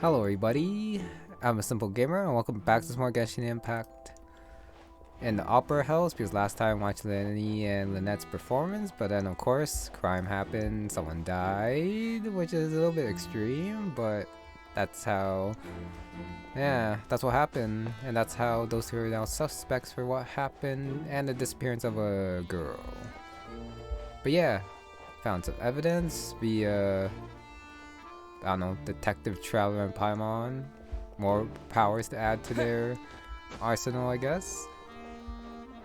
Hello everybody, I'm a simple gamer and welcome back to some more Genshin Impact in the Opera House, because last time I watched Lyney and Lynette's performance, but then of course crime happened, someone died, which is a little bit extreme, but that's how, that's what happened, and that's how those two are now suspects for what happened and the disappearance of a girl. But yeah, found some evidence via I don't know, Detective Traveler and Paimon. More powers to add to their arsenal, I guess.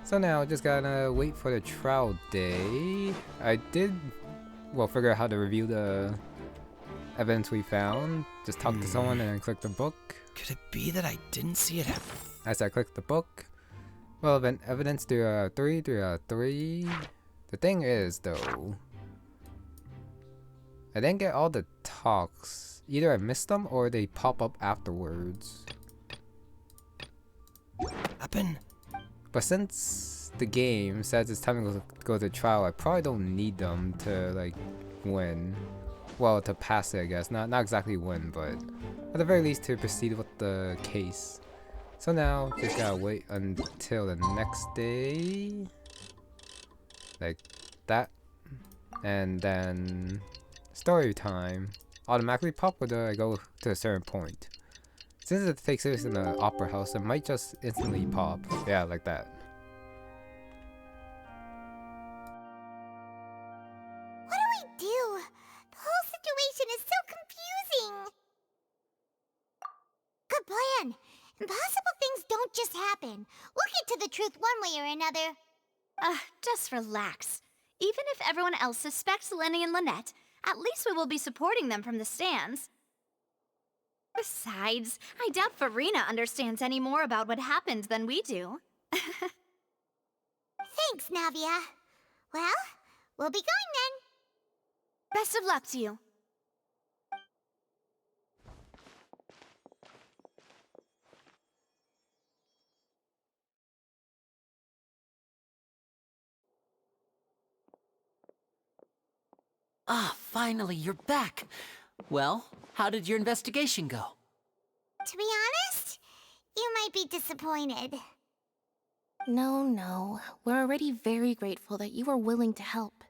So now, just gotta wait for the trial day. I did, figure out how to review the evidence we found. Just talk to someone and then click the book. Could it be that I didn't see it happen? As I click the book. Well, then evidence 3, 3. The thing is, though, I didn't get all the talks. Either I missed them or they pop up afterwards. Happen? But since the game says it's time to go to trial, I probably don't need them to like win. Well, to pass it, I guess. Not exactly win, but at the very least to proceed with the case. So now, just gotta wait until the next day. Like that. And then story time automatically pop, or do I go to a certain point? Since it takes place in the opera house, it might just instantly pop. Yeah, like that. What do we do? The whole situation is so confusing. Good plan. Impossible things don't just happen. We'll get to the truth one way or another. Just relax. Even if everyone else suspects Lyney and Lynette, at least we will be supporting them from the stands. Besides, I doubt Farina understands any more about what happened than we do. Thanks, Navia. Well, we'll be going then. Best of luck to you. Finally, you're back. Well, how did your investigation go? To be honest, you might be disappointed. No. We're already very grateful that you were willing to help.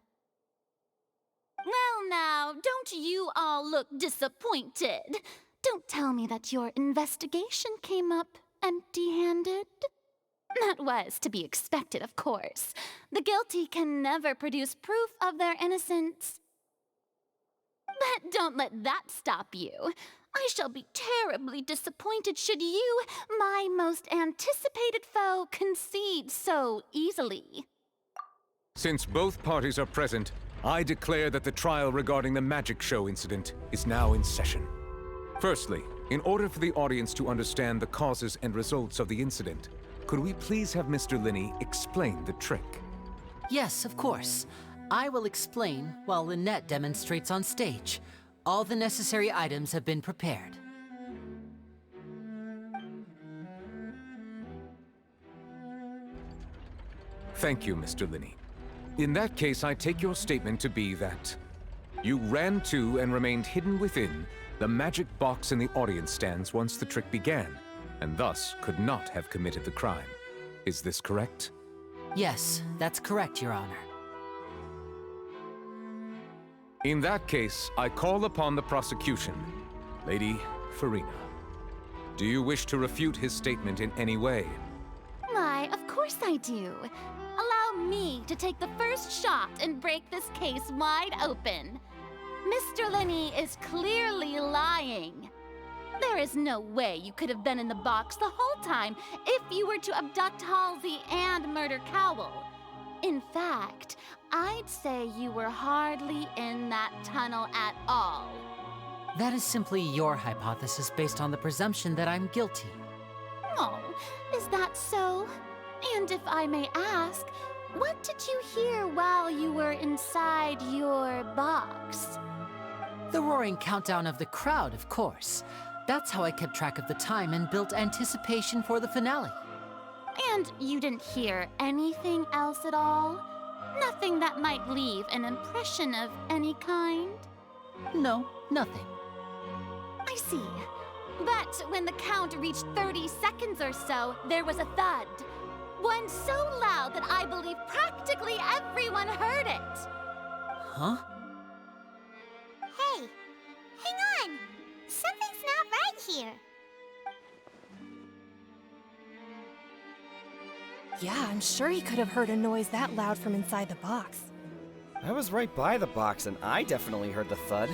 Well now, don't you all look disappointed. Don't tell me that your investigation came up empty-handed. That was to be expected, of course. The guilty can never produce proof of their innocence. But don't let that stop you. I shall be terribly disappointed should you, my most anticipated foe, concede so easily. Since both parties are present, I declare that the trial regarding the magic show incident is now in session. Firstly, in order for the audience to understand the causes and results of the incident, could we please have Mr. Lyney explain the trick? Yes, of course. I will explain while Lynette demonstrates on stage. All the necessary items have been prepared. Thank you, Mr. Lyney. In that case, I take your statement to be that you ran to and remained hidden within the magic box in the audience stands once the trick began, and thus could not have committed the crime. Is this correct? Yes, that's correct, Your Honor. In that case, I call upon the prosecution. Lady Farina, do you wish to refute his statement in any way? Why, of course I do. Allow me to take the first shot and break this case wide open. Mr. Lyney is clearly lying. There is no way you could have been in the box the whole time if you were to abduct Halsey and murder Cowell. In fact, I'd say you were hardly in that tunnel at all. That is simply your hypothesis based on the presumption that I'm guilty. Oh, is that so? And if I may ask, what did you hear while you were inside your box? The roaring countdown of the crowd, of course. That's how I kept track of the time and built anticipation for the finale. And you didn't hear anything else at all? Nothing that might leave an impression of any kind? No, nothing. I see. But when the count reached 30 seconds or so, there was a thud. One so loud that I believe practically everyone heard it. Huh? Hey, hang on. Something's not right here. Yeah, I'm sure he could have heard a noise that loud from inside the box. I was right by the box and I definitely heard the thud.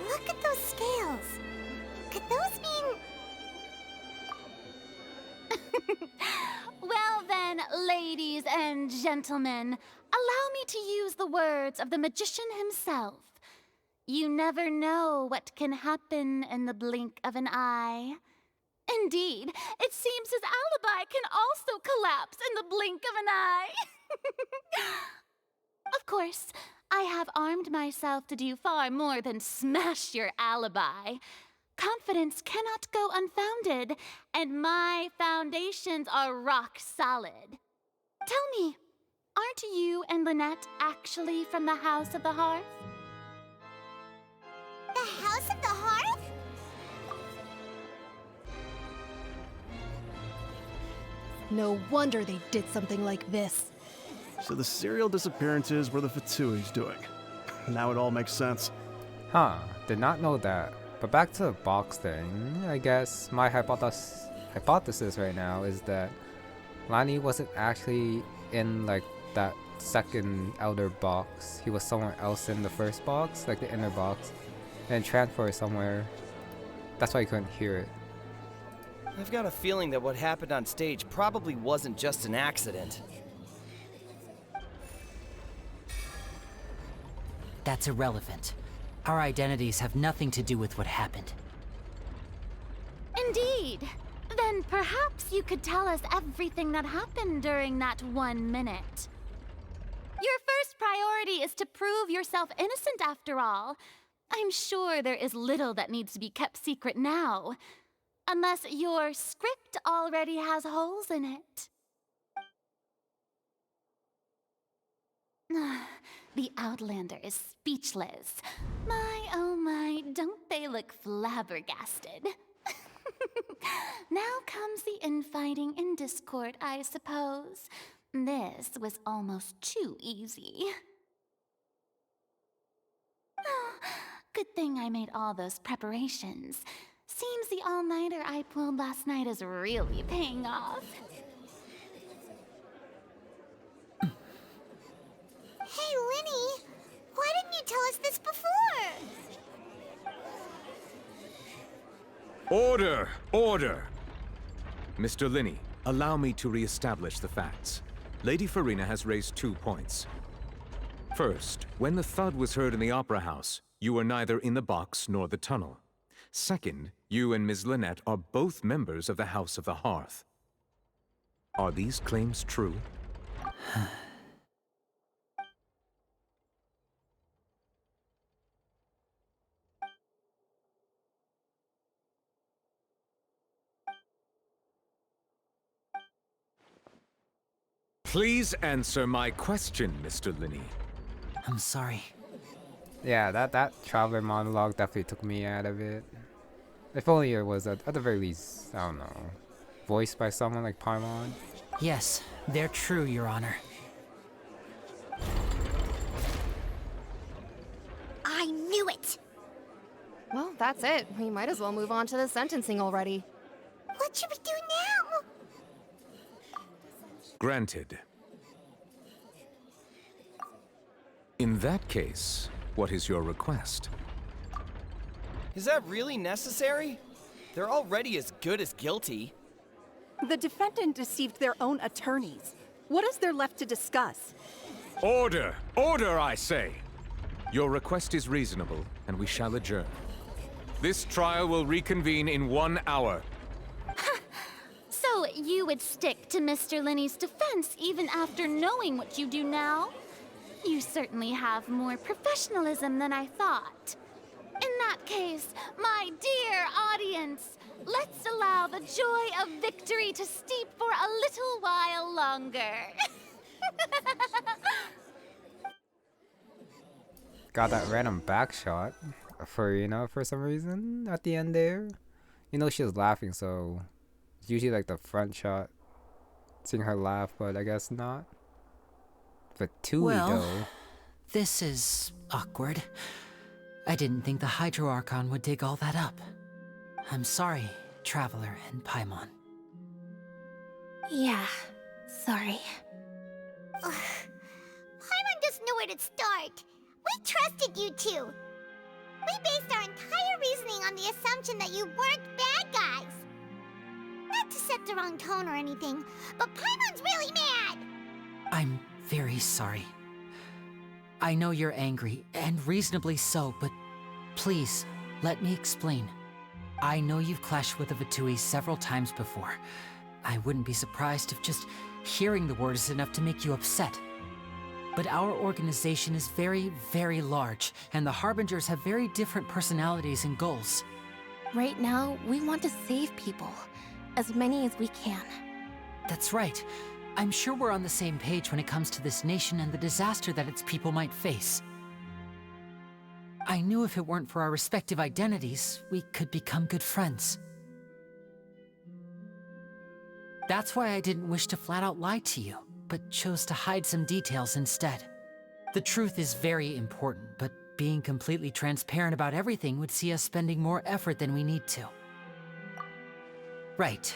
Look at those scales. Could those mean... Well then, ladies and gentlemen, allow me to use the words of the magician himself. You never know what can happen in the blink of an eye. Indeed, it seems his alibi can also collapse in the blink of an eye. Of course, I have armed myself to do far more than smash your alibi. Confidence cannot go unfounded, and my foundations are rock solid. Tell me, aren't you and Lynette actually from the House of the Hearth? The House of the Hearth? No wonder they did something like this. So the serial disappearances were the Fatui's doing. Now it all makes sense. Huh, did not know that. But back to the box thing, I guess my hypothesis right now is that Lyney wasn't actually in like that second outer box. He was somewhere else in the first box, like the inner box, and transferred somewhere. That's why you couldn't hear it. I've got a feeling that what happened on stage probably wasn't just an accident. That's irrelevant. Our identities have nothing to do with what happened. Indeed. Then perhaps you could tell us everything that happened during that 1 minute. Your first priority is to prove yourself innocent after all. I'm sure there is little that needs to be kept secret now. Unless your script already has holes in it. The Outlander is speechless. My, oh my, don't they look flabbergasted? Now comes the infighting and discord, I suppose. This was almost too easy. Good thing I made all those preparations. Seems the all-nighter I pulled last night is really paying off. Hey, Lyney, why didn't you tell us this before? Order! Order! Mr. Lyney, allow me to re-establish the facts. Lady Farina has raised 2 points. First, when the thud was heard in the Opera House, you were neither in the box nor the tunnel. Second, you and Ms. Lynette are both members of the House of the Hearth. Are these claims true? Please answer my question, Mr. Lyney. I'm sorry. Yeah, that traveler monologue definitely took me out of it. If only it was at the very least, I don't know, voiced by someone like Paimon. Yes, they're true, Your Honor. I knew it! Well, that's it. We might as well move on to the sentencing already. What should we do now? Granted. In that case, what is your request? Is that really necessary? They're already as good as guilty. The defendant deceived their own attorneys. What is there left to discuss? Order! Order, I say! Your request is reasonable, and we shall adjourn. This trial will reconvene in 1 hour. So you would stick to Mr. Lyney's defense even after knowing what you do now? You certainly have more professionalism than I thought. In that case, my dear audience, let's allow the joy of victory to steep for a little while longer. Got that random back shot. Farina for some reason at the end there. You know, she was laughing, so it's usually like the front shot, seeing her laugh, but I guess not. Fatui, Well, though. this is awkward. I didn't think the Hydro Archon would dig all that up. I'm sorry, Traveler and Paimon. Yeah, sorry. Ugh. Paimon doesn't know where to start. We trusted you two. We based our entire reasoning on the assumption that you weren't bad guys. Not to set the wrong tone or anything, but Paimon's really mad. I'm very sorry. I know you're angry, and reasonably so, but please, let me explain. I know you've clashed with the Fatui several times before. I wouldn't be surprised if just hearing the word is enough to make you upset. But our organization is very, very large, and the Harbingers have very different personalities and goals. Right now, we want to save people. As many as we can. That's right. I'm sure we're on the same page when it comes to this nation and the disaster that its people might face. I knew if it weren't for our respective identities, we could become good friends. That's why I didn't wish to flat out lie to you, but chose to hide some details instead. The truth is very important, but being completely transparent about everything would see us spending more effort than we need to. Right.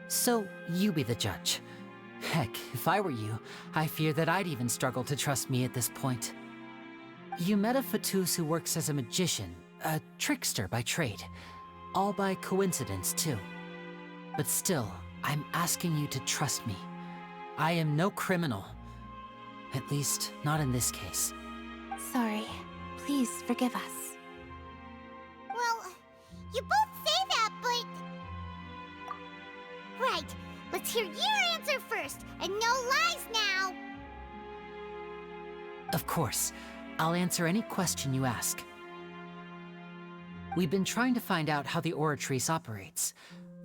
So, you be the judge. Heck, if I were you, I fear that I'd even struggle to trust me at this point. You met a Fatus who works as a magician, a trickster by trade. All by coincidence, too. But still, I'm asking you to trust me. I am no criminal. At least, not in this case. Sorry. Please forgive us. Well, you both say that, but... Right. Let's hear your answer first, and no lies now! Of course. I'll answer any question you ask. We've been trying to find out how the Oratrice operates.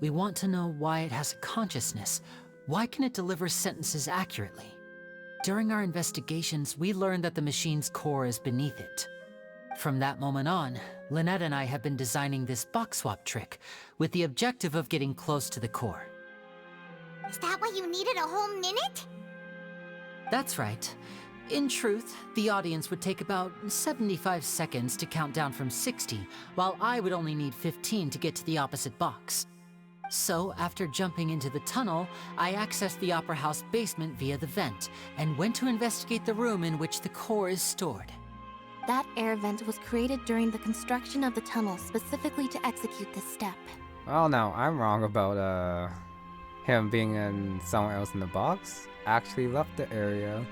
We want to know why it has a consciousness. Why can it deliver sentences accurately? During our investigations, we learned that the machine's core is beneath it. From that moment on, Lynette and I have been designing this box swap trick, with the objective of getting close to the core. Is that why you needed a whole minute? That's right. In truth, the audience would take about 75 seconds to count down from 60, while I would only need 15 to get to the opposite box. So, after jumping into the tunnel, I accessed the Opera House basement via the vent, and went to investigate the room in which the core is stored. That air vent was created during the construction of the tunnel specifically to execute this step. Well, now I'm wrong about him being in someone else in the box. Actually left the area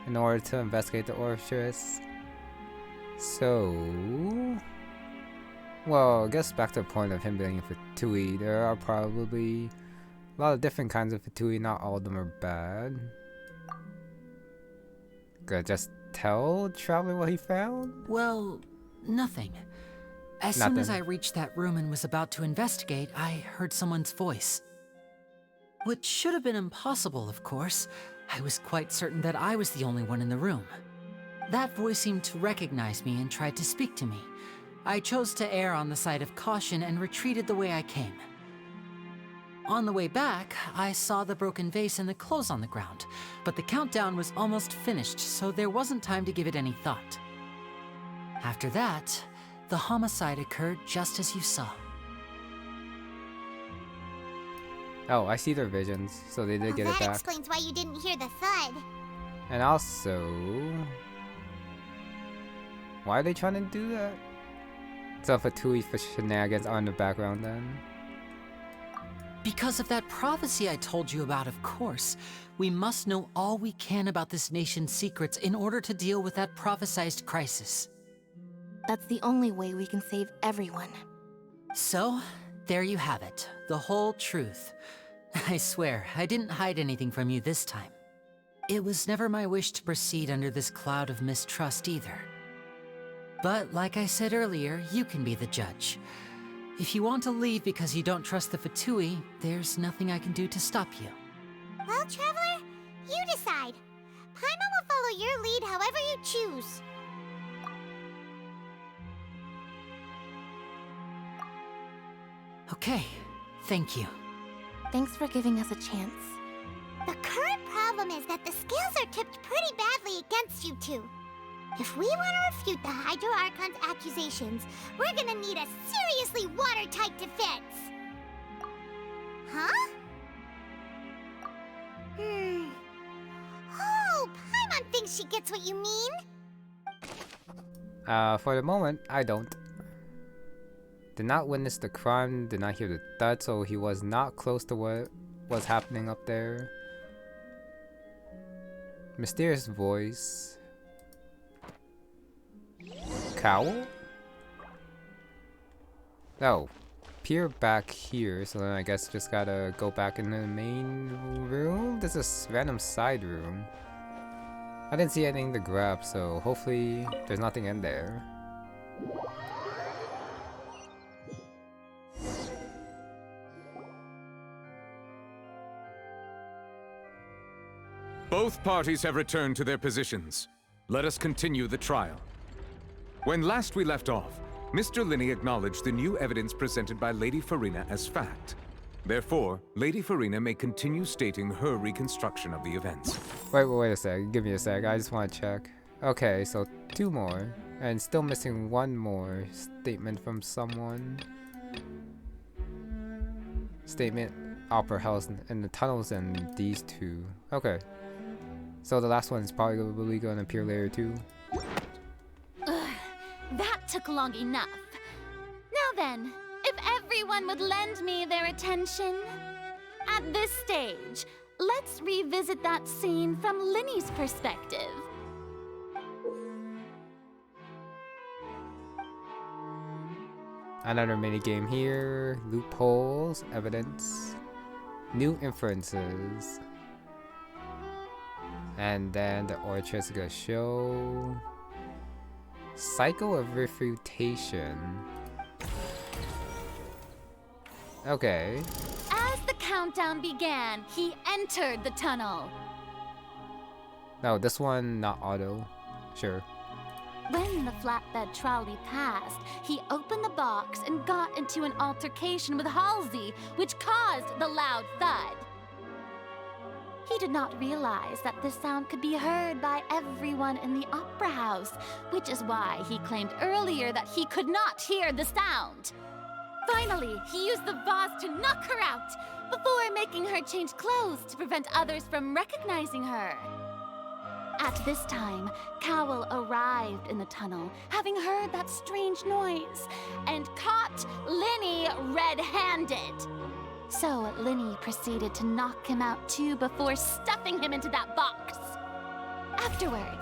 in order to investigate the Oratrice. So, well, I guess back to the point of him being a Fatui, there are probably a lot of different kinds of Fatui, not all of them are bad. Could I just tell Traveler what he found? Well, nothing. As soon as I reached that room and was about to investigate, I heard someone's voice. Which should have been impossible, of course. I was quite certain that I was the only one in the room. That voice seemed to recognize me and tried to speak to me. I chose to err on the side of caution and retreated the way I came. On the way back, I saw the broken vase and the clothes on the ground, but the countdown was almost finished, so there wasn't time to give it any thought. After that, the homicide occurred just as you saw. Oh, I see their visions, so they did get it That back. explains why you didn't hear the thud. And also, why are they trying to do that? So Fatui for shenanigans are in the background then? Because of that prophecy I told you about, of course. We must know all we can about this nation's secrets in order to deal with that prophesized crisis. That's the only way we can save everyone. So, there you have it. The whole truth. I swear, I didn't hide anything from you this time. It was never my wish to proceed under this cloud of mistrust either. But like I said earlier, you can be the judge. If you want to leave because you don't trust the Fatui, there's nothing I can do to stop you. Well, Traveler, you decide. Paimon will follow your lead however you choose. Okay, thank you. Thanks for giving us a chance. The current problem is that the scales are tipped pretty badly against you two. If we want to refute the Hydro Archon's accusations, we're gonna need a seriously watertight defense. Huh? Oh, Paimon thinks she gets what you mean. For the moment, I don't. Did not witness the crime, did not hear the thud, so he was not close to what was happening up there. Mysterious voice. Cowell? Oh, peer back here, so then I guess just gotta go back in the main room? This is random side room. I didn't see anything to grab, so hopefully there's nothing in there. Both parties have returned to their positions. Let us continue the trial. When last we left off, Mr. Lyney acknowledged the new evidence presented by Lady Farina as fact. Therefore, Lady Farina may continue stating her reconstruction of the events. Wait a sec. Give me a sec. I just want to check. Okay, so 2 more. And still missing 1 more statement from someone. Statement, Opera House in the tunnels, and these 2. Okay. So the last one is probably going to appear later too. That took long enough. Now then, if everyone would lend me their attention. At this stage, let's revisit that scene from Lyney's perspective. Another minigame here. Loopholes, evidence, new inferences. And then the Oratrice is gonna show Cycle of Refutation. Okay. As the countdown began, he entered the tunnel. No, this one not auto. Sure. When the flatbed trolley passed, he opened the box and got into an altercation with Halsey, which caused the loud thud. He did not realize that this sound could be heard by everyone in the opera house, which is why he claimed earlier that he could not hear the sound. Finally, he used the vase to knock her out, before making her change clothes to prevent others from recognizing her. At this time, Cowell arrived in the tunnel, having heard that strange noise, and caught Lyney red-handed. So Lyney proceeded to knock him out too before stuffing him into that box. Afterward,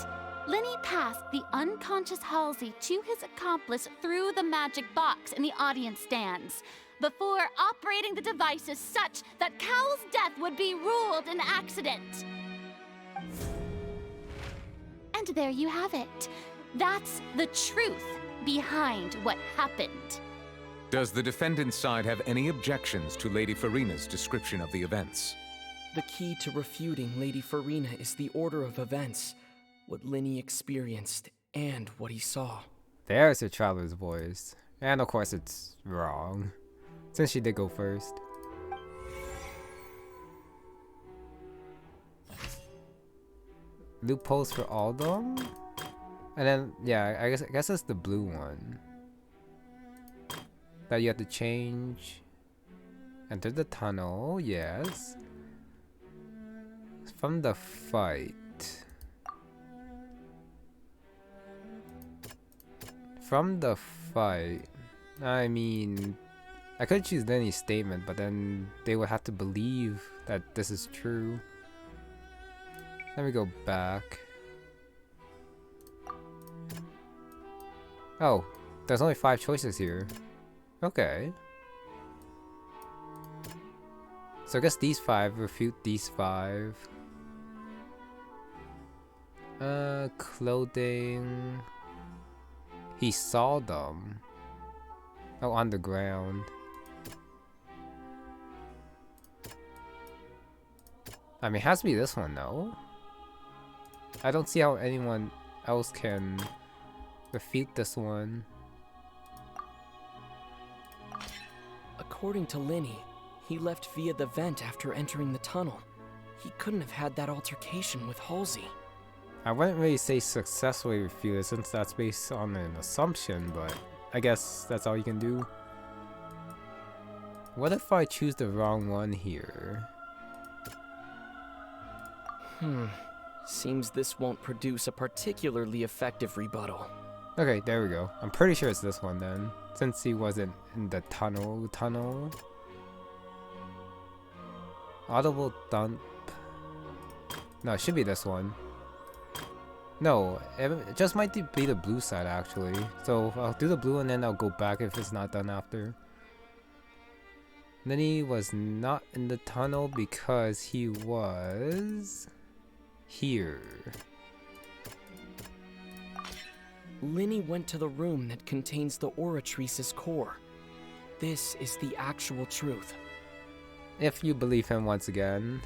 Lyney passed the unconscious Halsey to his accomplice through the magic box in the audience stands, before operating the devices such that Cowell's death would be ruled an accident. And there you have it. That's the truth behind what happened. Does the defendant's side have any objections to Lady Farina's description of the events? The key to refuting Lady Farina is the order of events, what Lyney experienced, and what he saw. There's your traveler's voice. And of course it's wrong, since she did go first. Loopholes for all of them? And then, yeah, I guess it's the blue one. That you have to change. Enter the tunnel, yes. From the fight. From the fight. I mean, I could choose Lyney's statement, but then they would have to believe that this is true. Let me go back. Oh, there's only 5 choices here. Okay. So I guess these 5 refute these 5. Clothing. He saw them. Oh, on the ground. I mean, it has to be this one, though. I don't see how anyone else can refute this one. According to Lyney, he left via the vent after entering the tunnel. He couldn't have had that altercation with Halsey. I wouldn't really say successfully refuted since that's based on an assumption, but I guess that's all you can do. What if I choose the wrong one here? Seems this won't produce a particularly effective rebuttal. Okay, there we go. I'm pretty sure it's this one then, since he wasn't in the tunnel. Audible thump. No, it should be this one. No, it just might be the blue side actually. So I'll do the blue and then I'll go back if it's not done after. Lyney was not in the tunnel because he was here. Lyney went to the room that contains the Oratrice's core. This is the actual truth. If you believe him once again.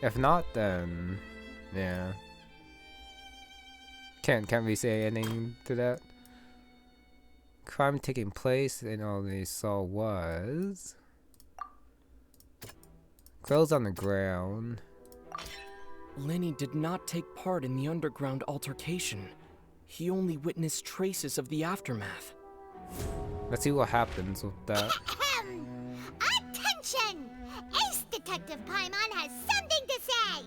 If not, then yeah. Can't we say anything to that? Crime taking place and all they saw was clothes on the ground. Lyney did not take part in the underground altercation. He only witnessed traces of the aftermath. Let's see what happens with that. Attention! Ace Detective Paimon has something to say!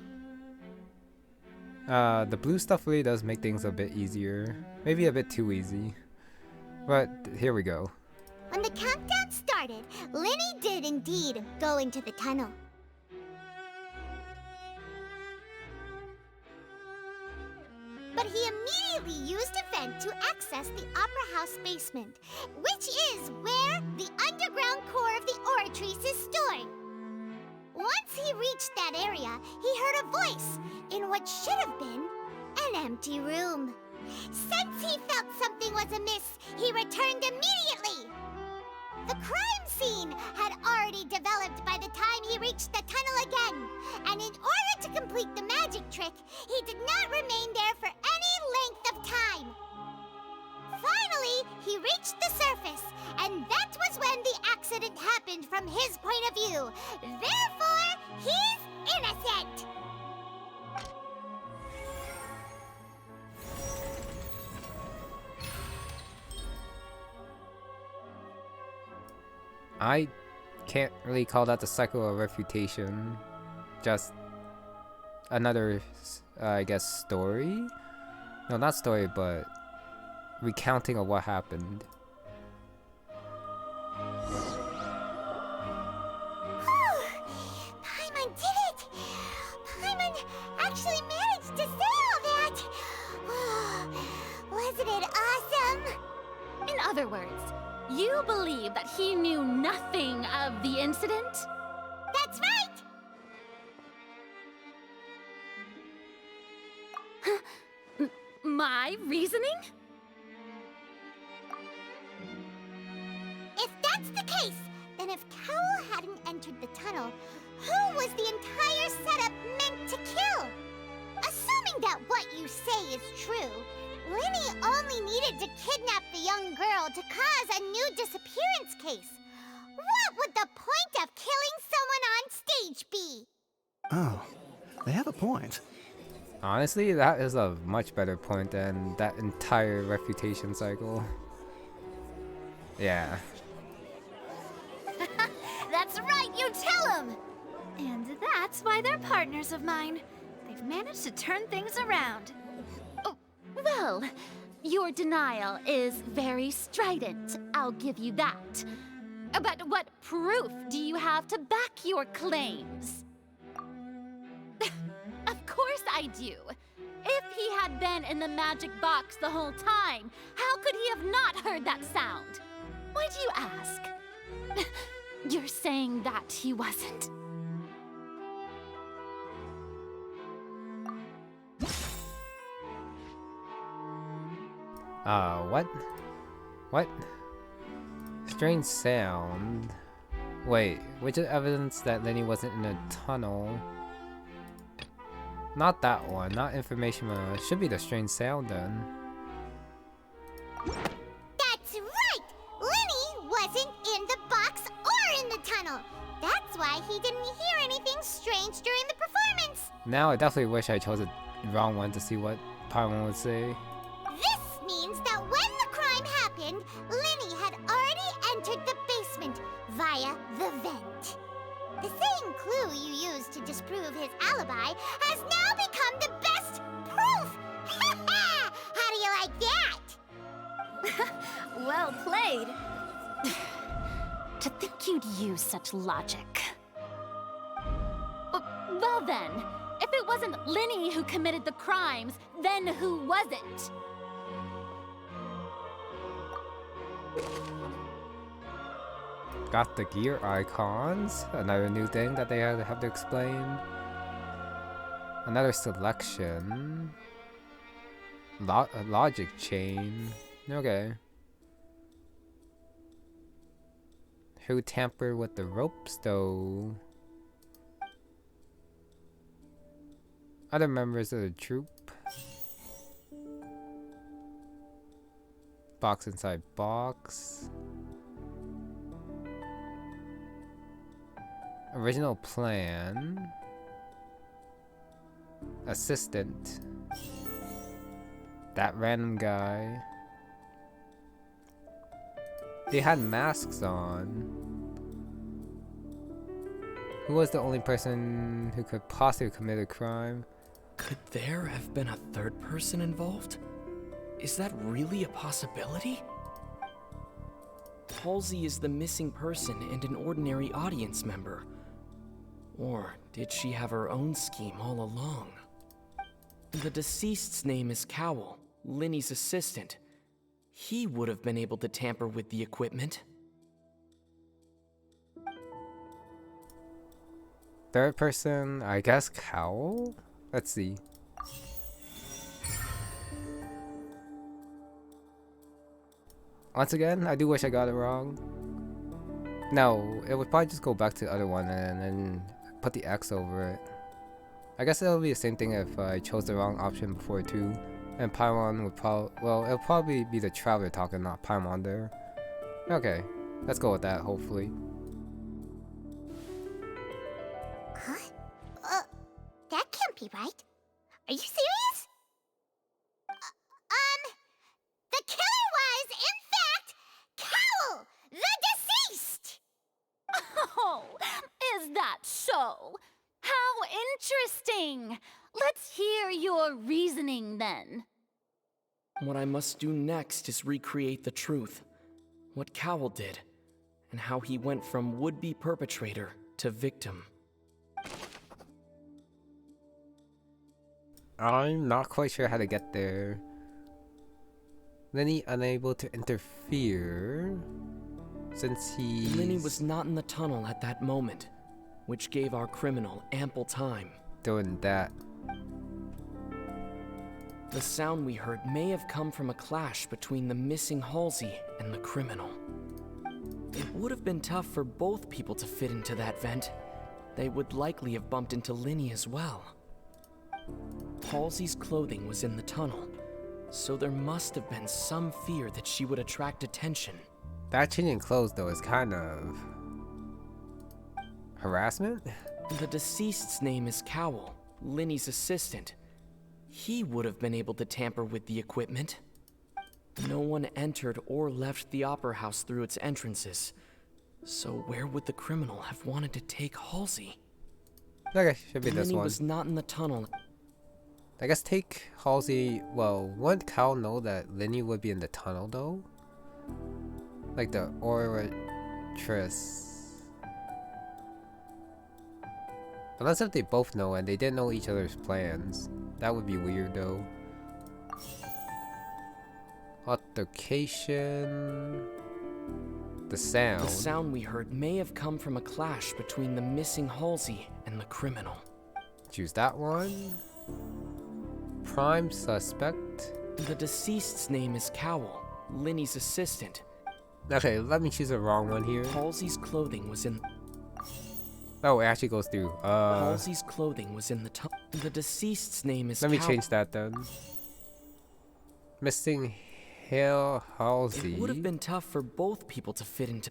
The blue stuff really does make things a bit easier. Maybe a bit too easy. But here we go. When the countdown started, Lyney did indeed go into the tunnel. But he immediately used a vent to access the Opera House basement, which is where the underground core of the Oratrice is stored. Once he reached that area, he heard a voice in what should have been an empty room. Since he felt something was amiss, he returned immediately. The crime scene had already developed by the time he reached the tunnel again, and in order to complete the magic trick, he did not remain there for any length of time. Finally, he reached the surface, and that was when the accident happened from his point of view. Therefore, he's innocent! I can't really call that the cycle of refutation. Just another, I guess, story? No, not story, but recounting of what happened. Paimon did it! Paimon actually managed to say all that! Wasn't it awesome? In other words, you believe that he knew nothing of the incident? That's right! My reasoning? If that's the case, then if Cowell hadn't entered the tunnel, who was the entire setup meant to kill? Assuming that what you say is true, Lyney only needed to kidnap the young girl to cause a new disappearance case. What would the point of killing someone on stage be? Oh, they have a point. Honestly, that is a much better point than that entire refutation cycle. Yeah. That's right, you tell him! And that's why they're partners of mine. They've managed to turn things around. Oh, well, your denial is very strident, I'll give you that. But what proof do you have to back your claims? Of course I do. If he had been in the magic box the whole time, how could he have not heard that sound? Why do you ask? You're saying that he wasn't. What? What? Strange sound. Wait, which is evidence that Lyney wasn't in a tunnel? Not that one, not information. It should be the strange sound then. That's right! Lyney wasn't in the box or in the why he didn't hear anything strange during the performance. Now I definitely wish I chose the wrong one to see what Paimon would say. This means that when the crime happened, Lyney had already entered the basement via the vent. The same clue you used to disprove his alibi has now become the best proof! How do you like that? Well played. To think you'd use such logic. Well then, if it wasn't Lyney who committed the crimes, then who was it? Got the gear icons. Another new thing that they have to explain. Another selection. A logic chain. Okay. Who tampered with the ropes though? Other members of the troop. Box inside box. Original plan. Assistant. That random guy. They had masks on. Who was the only person who could possibly commit a crime? Could there have been a third person involved? Is that really a possibility? Halsey is the missing person and an ordinary audience member. Or did she have her own scheme all along? The deceased's name is Cowell, Lyney's assistant. He would have been able to tamper with the equipment. Third person, I guess Cowell? Let's see. Once again, I do wish I got it wrong. No, it would probably just go back to the other one and then put the X over it. I guess it'll be the same thing if I chose the wrong option before too. And Paimon would probably, well, it'll probably be the Traveler talking, not Paimon there. Okay, let's go with that, hopefully. Huh? That can't be right. Are you serious? The killer was, in fact, Cowell, the deceased! Oh, is that so? How interesting! Let's hear your reasoning then. What I must do next is recreate the truth. What Cowell did, and how he went from would-be perpetrator to victim. I'm not quite sure how to get there. Lyney unable to interfere since Lyney was not in the tunnel at that moment, which gave our criminal ample time. Doing that. The sound we heard may have come from a clash between the missing Halsey and the criminal. It would have been tough for both people to fit into that vent. They would likely have bumped into Lyney as well. Halsey's clothing was in the tunnel, so there must have been some fear that she would attract attention. That changing clothes though is kind of harassment? The deceased's name is Cowell, Lyney's assistant. He would have been able to tamper with the equipment. No one entered or left the Opera House through its entrances. So where would the criminal have wanted to take Halsey? Okay, should be this Lyney one. was not in the tunnel. I guess take Halsey. Well, wouldn't Cowell know that Lyney would be in the tunnel though? Like the Oratrice. Unless if they both know and they didn't know each other's plans. That would be weird though. Altercation. The sound. The sound we heard may have come from a clash between the missing Halsey and the criminal. Choose that one. Prime suspect. The deceased's name is Cowell, Lyney's assistant. Okay, let me choose the wrong one here. Halsey's clothing was in... Oh, it actually goes through. Halsey's clothing was in the tunnel. The deceased's name is Let me Cowell. change that then. Missing Halsey. It would have been tough for both people to fit into...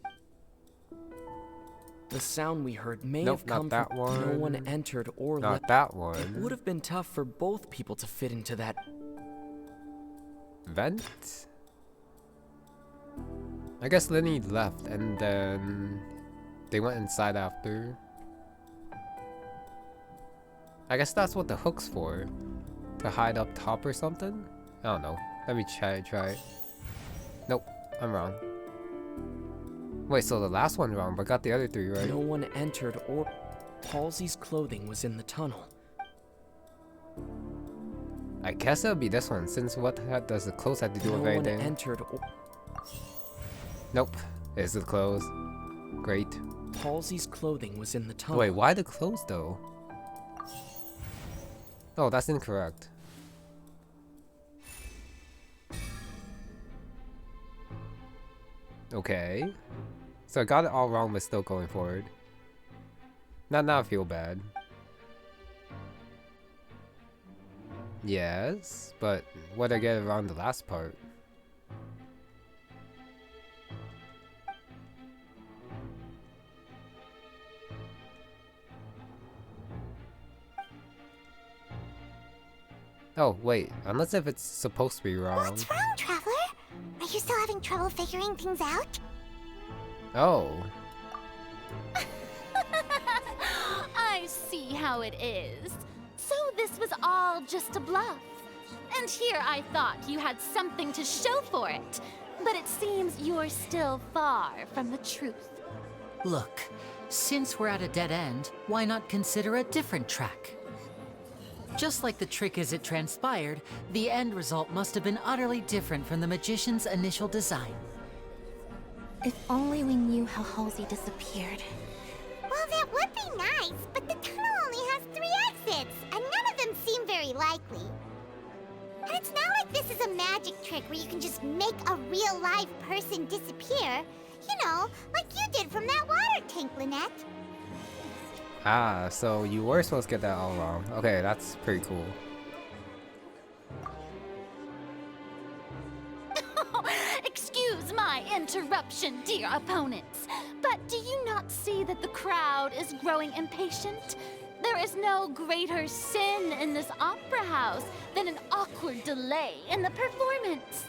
The sound we heard may Nope, have come not that from one. no one entered or Not left. that It one. would have been tough for both people to fit into that. Vent? I guess Lyney left and then they went inside after. I guess that's what the hook's for. To hide up top or something? I don't know. Let me try it. Nope, I'm wrong. Wait, so the last one wrong, but got the other three right. No one entered or... Halsey's clothing was in the tunnel. I guess it'll be this one, since what does the clothes have to do with No one anything? entered or... Nope, it's the clothes. Great. Halsey's clothing was in the tunnel. Wait, why the clothes though? Oh, that's incorrect. Okay. So I got it all wrong, but still going forward. Now I feel bad. Yes, but what did I get around the last part? Oh, wait, unless if it's supposed to be wrong. What's wrong, Traveler? Are you still having trouble figuring things out? Oh. I see how it is. So this was all just a bluff. And here I thought you had something to show for it. But it seems you're still far from the truth. Look, since we're at a dead end, why not consider a different track? Just like the trick as it transpired, the end result must have been utterly different from the magician's initial design. If only we knew how Halsey disappeared. Well, that would be nice, but the tunnel only has 3 exits, and none of them seem very likely. And it's not like this is a magic trick where you can just make a real live person disappear. You know, like you did from that water tank, Lynette. Ah, so you were supposed to get that all wrong. Okay, that's pretty cool. Excuse my interruption, dear opponents, but do you not see that the crowd is growing impatient? There is no greater sin in this opera house than an awkward delay in the performance.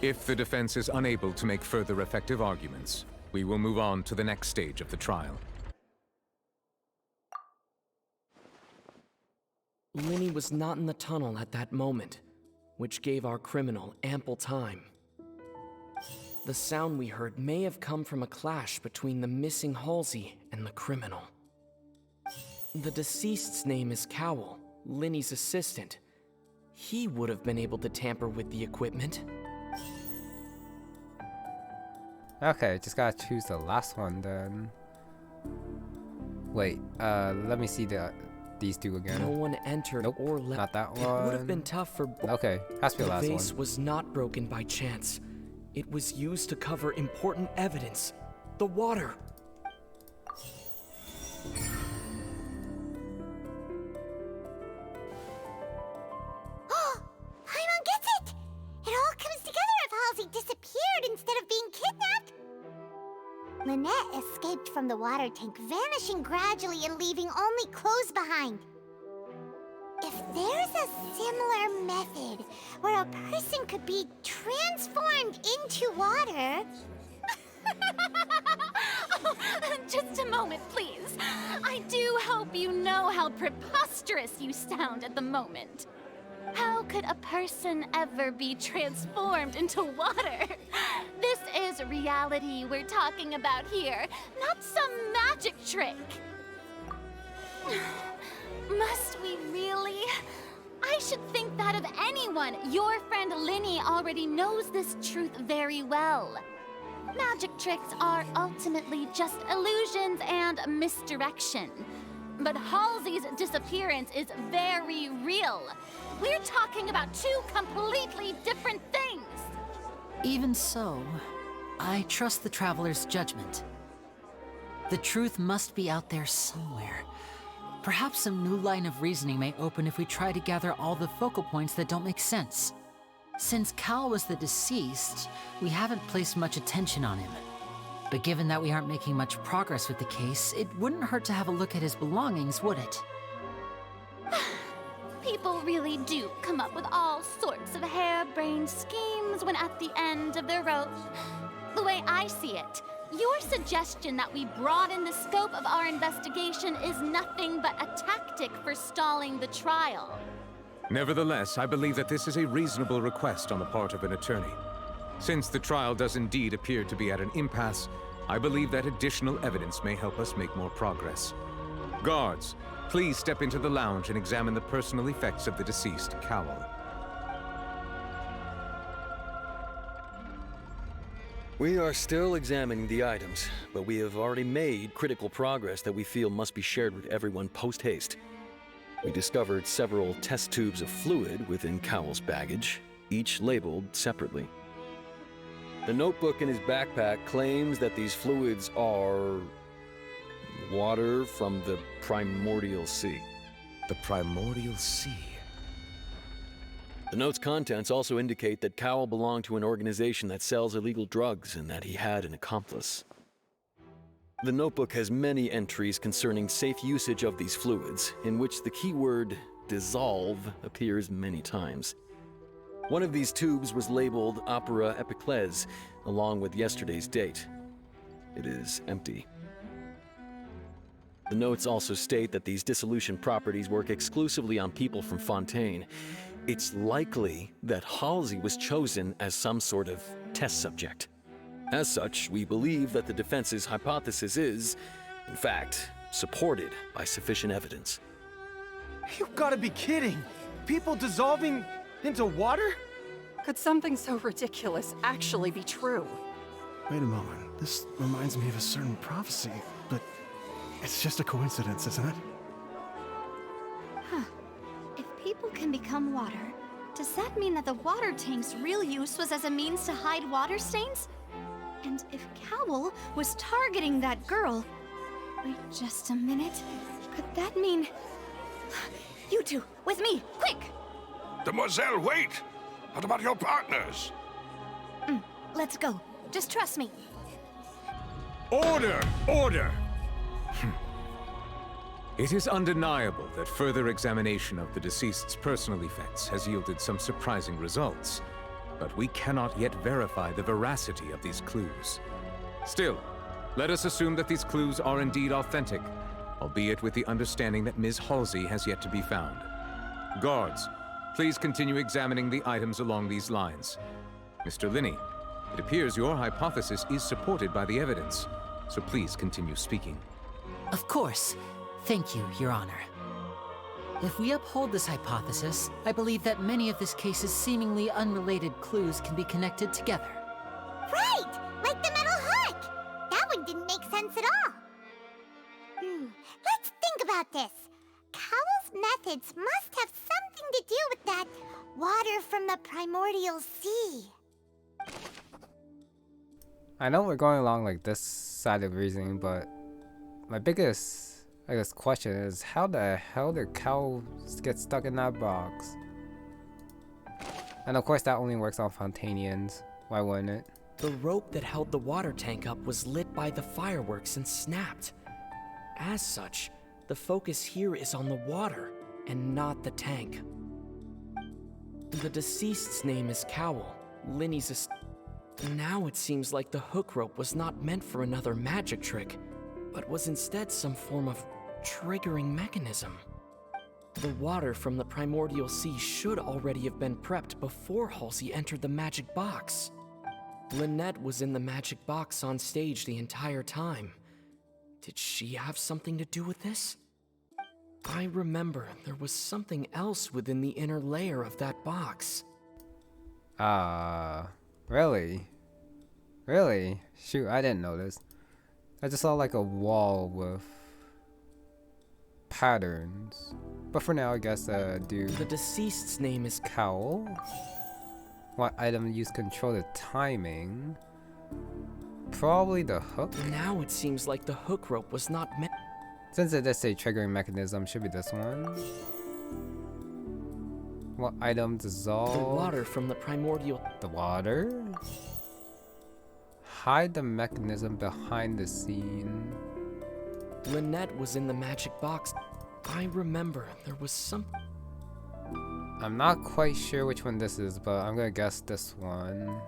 If the defense is unable to make further effective arguments, we will move on to the next stage of the trial. Lyney was not in the tunnel at that moment, which gave our criminal ample time. The sound we heard may have come from a clash between the missing Halsey and the criminal. The deceased's name is Cowell, Lyney's assistant. He would have been able to tamper with the equipment. Okay, just gotta choose the last one then. Wait, let me see these two again. No one entered Nope, or left. not that It would have one. been tough for both. Okay, has to be the last vase one. was not broken by chance. It was used to cover important evidence. The water. Paimon gets it! It all comes together if Halsey disappeared instead of being kidnapped. Lynette escaped from the water tank, vanishing gradually and leaving only clothes behind. If there's a similar method where a person could be transformed into water... Oh, just a moment, please. I do hope you know how preposterous you sound at the moment. How could a person ever be transformed into water? This is reality we're talking about here, not some magic trick. Must we really? I should think that of anyone. Your friend Lyney already knows this truth very well. Magic tricks are ultimately just illusions and misdirection. But Halsey's disappearance is very real. We're talking about 2 completely different things. Even so, I trust the Traveler's judgment. The truth must be out there somewhere. Perhaps some new line of reasoning may open if we try to gather all the focal points that don't make sense. Since Cowell was the deceased, we haven't placed much attention on him. But given that we aren't making much progress with the case, it wouldn't hurt to have a look at his belongings, would it? People really do come up with all sorts of harebrained schemes when at the end of their rope. The way I see it, your suggestion that we broaden the scope of our investigation is nothing but a tactic for stalling the trial. Nevertheless, I believe that this is a reasonable request on the part of an attorney. Since the trial does indeed appear to be at an impasse, I believe that additional evidence may help us make more progress. Guards, please step into the lounge and examine the personal effects of the deceased Cowell. We are still examining the items, but we have already made critical progress that we feel must be shared with everyone post-haste. We discovered several test tubes of fluid within Cowell's baggage, each labeled separately. The notebook in his backpack claims that these fluids are water from the Primordial Sea. The Primordial Sea? The note's contents also indicate that Cowell belonged to an organization that sells illegal drugs and that he had an accomplice. The notebook has many entries concerning safe usage of these fluids, in which the keyword dissolve appears many times. One of these tubes was labeled Opera Epiclese, along with yesterday's date. It is empty. The notes also state that these dissolution properties work exclusively on people from Fontaine. It's likely that Halsey was chosen as some sort of test subject. As such, we believe that the defense's hypothesis is, in fact, supported by sufficient evidence. You've got to be kidding! People dissolving into water? Could something so ridiculous actually be true? Wait a moment. This reminds me of a certain prophecy, but it's just a coincidence, isn't it? Huh. If people can become water, does that mean that the water tank's real use was as a means to hide water stains? And if Cowell was targeting that girl... Wait just a minute. Could that mean... You two, with me, quick! Demoiselle, wait! What about your partners? Let's go. Just trust me. Order! Order! It is undeniable that further examination of the deceased's personal effects has yielded some surprising results, but we cannot yet verify the veracity of these clues. Still, let us assume that these clues are indeed authentic, albeit with the understanding that Ms. Halsey has yet to be found. Guards, please continue examining the items along these lines. Mr. Lyney, it appears your hypothesis is supported by the evidence, so please continue speaking. Of course. Thank you, Your Honor. If we uphold this hypothesis, I believe that many of this case's seemingly unrelated clues can be connected together. Right! Like the metal hook! That one didn't make sense at all. Let's think about this. Cowell's methods must have something to do with that water from the Primordial Sea. I know we're going along like this side of reasoning, but my biggest, I guess, question is how the hell did Cowell get stuck in that box? And of course that only works on Fontainians. Why wouldn't it? The rope that held the water tank up was lit by the fireworks and snapped. As such, the focus here is on the water and not the tank. The deceased's name is Cowell, Lyney's Now it seems like the hook rope was not meant for another magic trick, but was instead some form of triggering mechanism. The water from the Primordial Sea should already have been prepped before Halsey entered the magic box. Lynette was in the magic box on stage the entire time. Did she have something to do with this? I remember there was something else within the inner layer of that box. Really? Really? Shoot, I didn't notice. I just saw like a wall with patterns. But for now, I guess, do... The deceased's name is Cowell? What item used control the timing? Probably the hook? Now it seems like the hook rope was not meant... Since it does say triggering mechanism, should be this one. What item dissolve? The water from the primordial. The water? Hide the mechanism behind the scene. Lynette was in the magic box. I remember there was some. I'm not quite sure which one this is, but I'm gonna guess this one.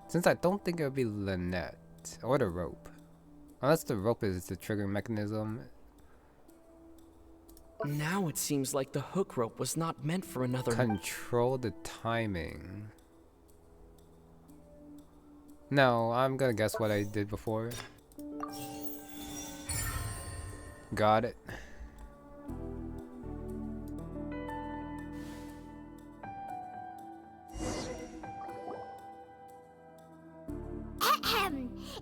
Since I don't think it would be Lynette or the rope. Unless the rope is the triggering mechanism. Now it seems like the hook rope was not meant for another. Control the timing. No, I'm gonna guess what I did before. Got it.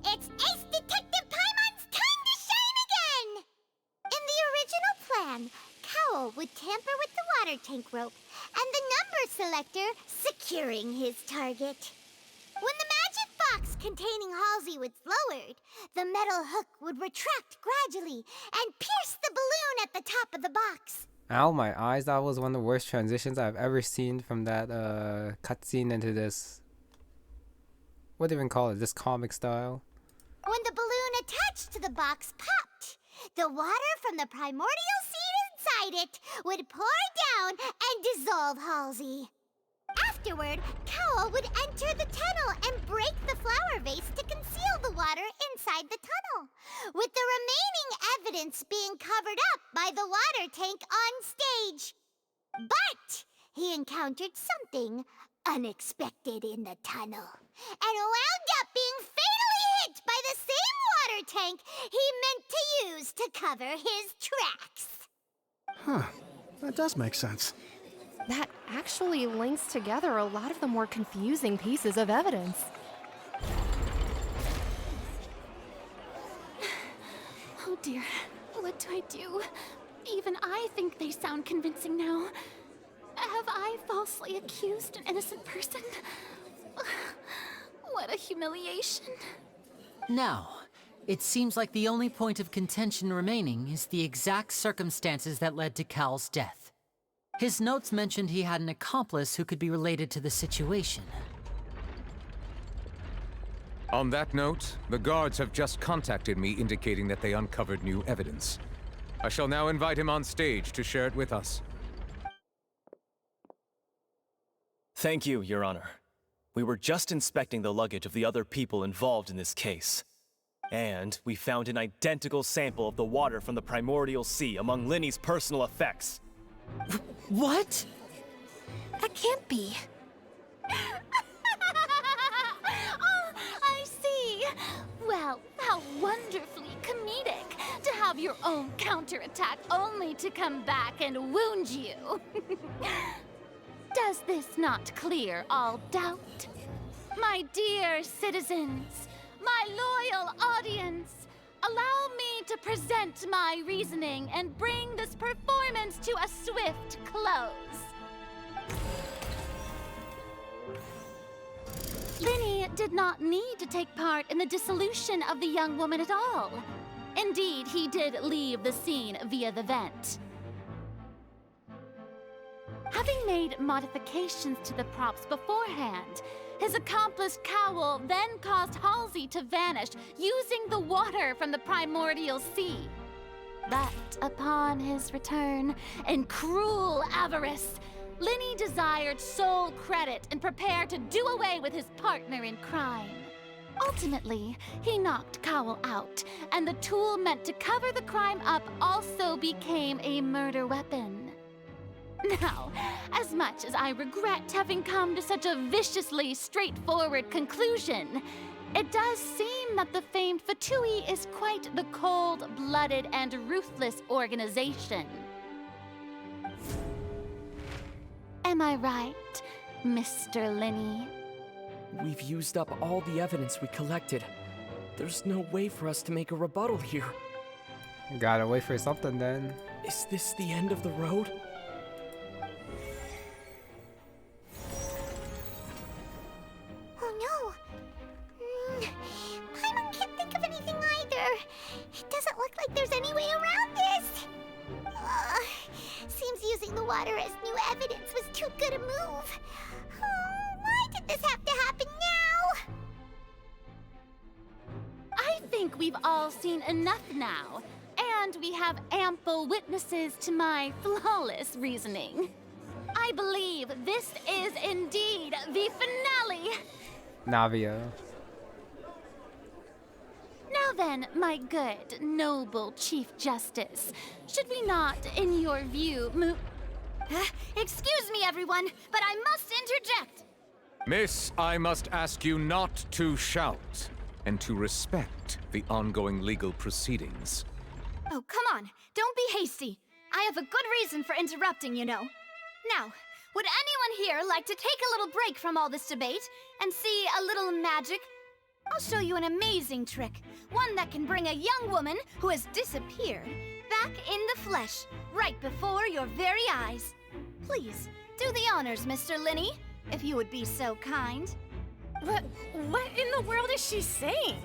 It's Ace Detective Paimon's time to shine again! In the original plan, Cowell would tamper with the water tank rope and the number selector securing his target. When the magic box containing Halsey was lowered, the metal hook would retract gradually and pierce the balloon at the top of the box. Ow, my eyes. That was one of the worst transitions I've ever seen from that cutscene into this. What do you even call it? This comic style? When the balloon attached to the box popped, the water from the primordial seed inside it would pour down and dissolve Halsey. Afterward, Cowell would enter the tunnel and break the flower vase to conceal the water inside the tunnel, with the remaining evidence being covered up by the water tank on stage. But he encountered something unexpected in the tunnel, and wound up being fatally hit by the same water tank he meant to use to cover his tracks. Huh. That does make sense. That actually links together a lot of the more confusing pieces of evidence. Oh dear, what do I do? Even I think they sound convincing now. Have I falsely accused an innocent person? What a humiliation. Now, it seems like the only point of contention remaining is the exact circumstances that led to Cowell's death. His notes mentioned he had an accomplice who could be related to the situation. On that note, the guards have just contacted me indicating that they uncovered new evidence. I shall now invite him on stage to share it with us. Thank you, Your Honor. We were just inspecting the luggage of the other people involved in this case. And we found an identical sample of the water from the Primordial Sea among Lyney's personal effects. What? That can't be. Oh, I see. Well, how wonderfully comedic to have your own counterattack only to come back and wound you. Does this not clear all doubt? My dear citizens, my loyal audience, allow me to present my reasoning and bring this performance to a swift close. Lyney did not need to take part in the dissolution of the young woman at all. Indeed, he did leave the scene via the vent. Having made modifications to the props beforehand, his accomplice Cowell then caused Halsey to vanish using the water from the Primordial Sea. But upon his return, in cruel avarice, Lyney desired sole credit and prepared to do away with his partner in crime. Ultimately, he knocked Cowell out, and the tool meant to cover the crime up also became a murder weapon. Now, as much as I regret having come to such a viciously straightforward conclusion, it does seem that the famed Fatui is quite the cold-blooded and ruthless organization. Am I right, Mr. Lyney? We've used up all the evidence we collected. There's no way for us to make a rebuttal here. Gotta wait for something then. Is this the end of the road? Oh no! Paimon can't think of anything either. It doesn't look like there's any way around this. Seems using the water as new evidence move! Why did this have to happen now? I think we've all seen enough now, and we have ample witnesses to my flawless reasoning. I believe this is indeed the finale. Navia. Now then, my good, noble Chief Justice, should we not, in your view, move... Excuse me, everyone, but I must interject. Miss, I must ask you not to shout, and to respect the ongoing legal proceedings. Oh, come on. Don't be hasty. I have a good reason for interrupting, you know. Now, would anyone here like to take a little break from all this debate and see a little magic? I'll show you an amazing trick. One that can bring a young woman who has disappeared back in the flesh, right before your very eyes. Please, do the honors, Mr. Lyney, if you would be so kind. What in the world is she saying?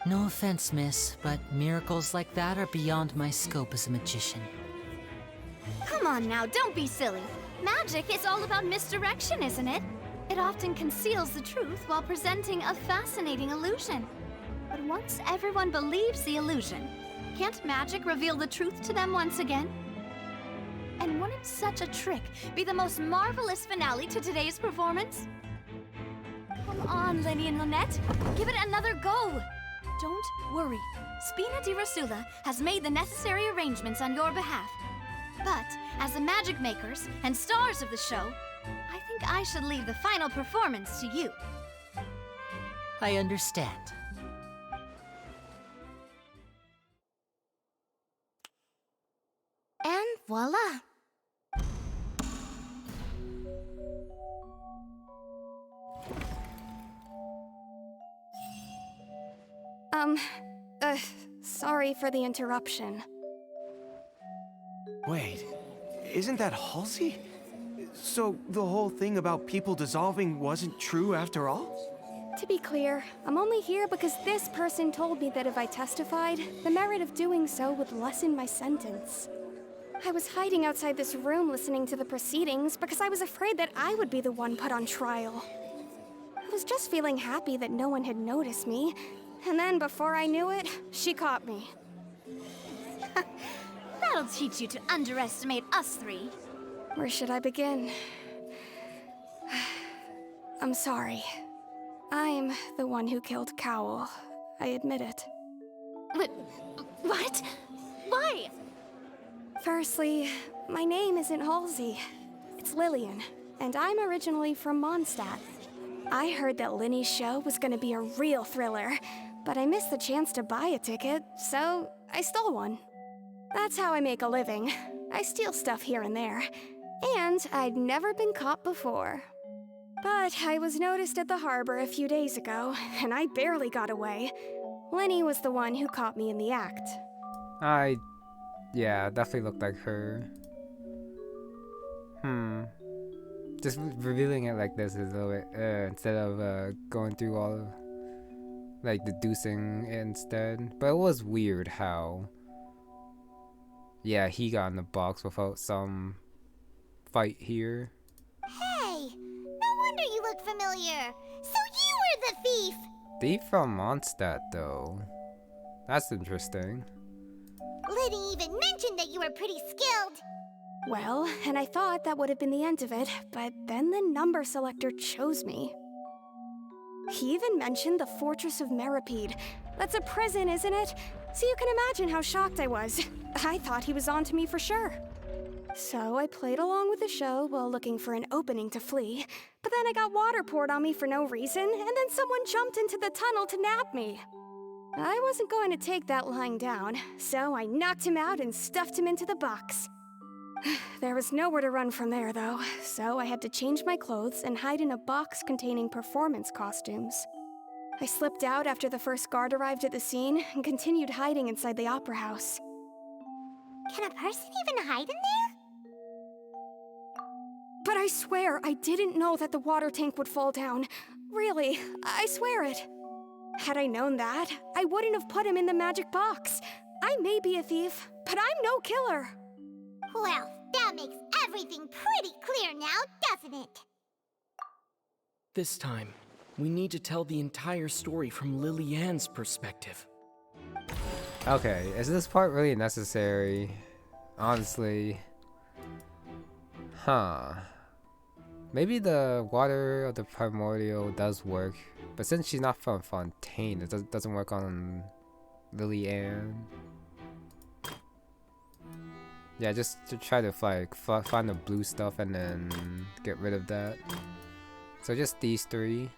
No offense, miss, but miracles like that are beyond my scope as a magician. Come on now, don't be silly. Magic is all about misdirection, isn't it? It often conceals the truth while presenting a fascinating illusion. But once everyone believes the illusion, can't magic reveal the truth to them once again? And wouldn't such a trick be the most marvelous finale to today's performance? Come on, Lyney and Lynette, give it another go. Don't worry, Spina di Rosula has made the necessary arrangements on your behalf. But as the magic makers and stars of the show, I think I should leave the final performance to you. I understand. And voila! Sorry for the interruption. Wait, isn't that Halsey? So the whole thing about people dissolving wasn't true after all? To be clear, I'm only here because this person told me that if I testified, the merit of doing so would lessen my sentence. I was hiding outside this room listening to the proceedings because I was afraid that I would be the one put on trial. I was just feeling happy that no one had noticed me, and then before I knew it, she caught me. That'll teach you to underestimate us three. Where should I begin? I'm sorry. I'm the one who killed Cowell. I admit it. What? Why? Firstly, my name isn't Halsey. It's Liliane, and I'm originally from Mondstadt. I heard that Lyney's show was gonna be a real thriller, but I missed the chance to buy a ticket, so I stole one. That's how I make a living. I steal stuff here and there. And I'd never been caught before. But I was noticed at the harbor a few days ago, and I barely got away. Lyney was the one who caught me in the act. Yeah, definitely looked like her. Just revealing it like this is a little bit, instead of going through all of, like, deducing instead. But it was weird how, yeah, he got in the box without some fight here. Hey, no wonder you look familiar. So you were the thief! Thief from Mondstadt, though. That's interesting. Lyney even mentioned that you were pretty skilled. Well, and I thought that would have been the end of it, but then the number selector chose me. He even mentioned the Fortress of Meripede. That's a prison, isn't it? So you can imagine how shocked I was. I thought he was onto me for sure. So I played along with the show while looking for an opening to flee, but then I got water poured on me for no reason, and then someone jumped into the tunnel to nab me. I wasn't going to take that lying down, so I knocked him out and stuffed him into the box. There was nowhere to run from there, though, so I had to change my clothes and hide in a box containing performance costumes. I slipped out after the first guard arrived at the scene and continued hiding inside the opera house. Can a person even hide in there? But I swear I didn't know that the water tank would fall down. Really, I swear it. Had I known that, I wouldn't have put him in the magic box. I may be a thief, but I'm no killer. Well, that makes everything pretty clear now, doesn't it? This time, we need to tell the entire story from Liliane's perspective. Okay, is this part really necessary? Honestly. Huh. Maybe the water of the Primordial does work, but since she's not from Fontaine, it doesn't work on Liliane. Yeah, just to try to like find the blue stuff and then get rid of that. So just these three.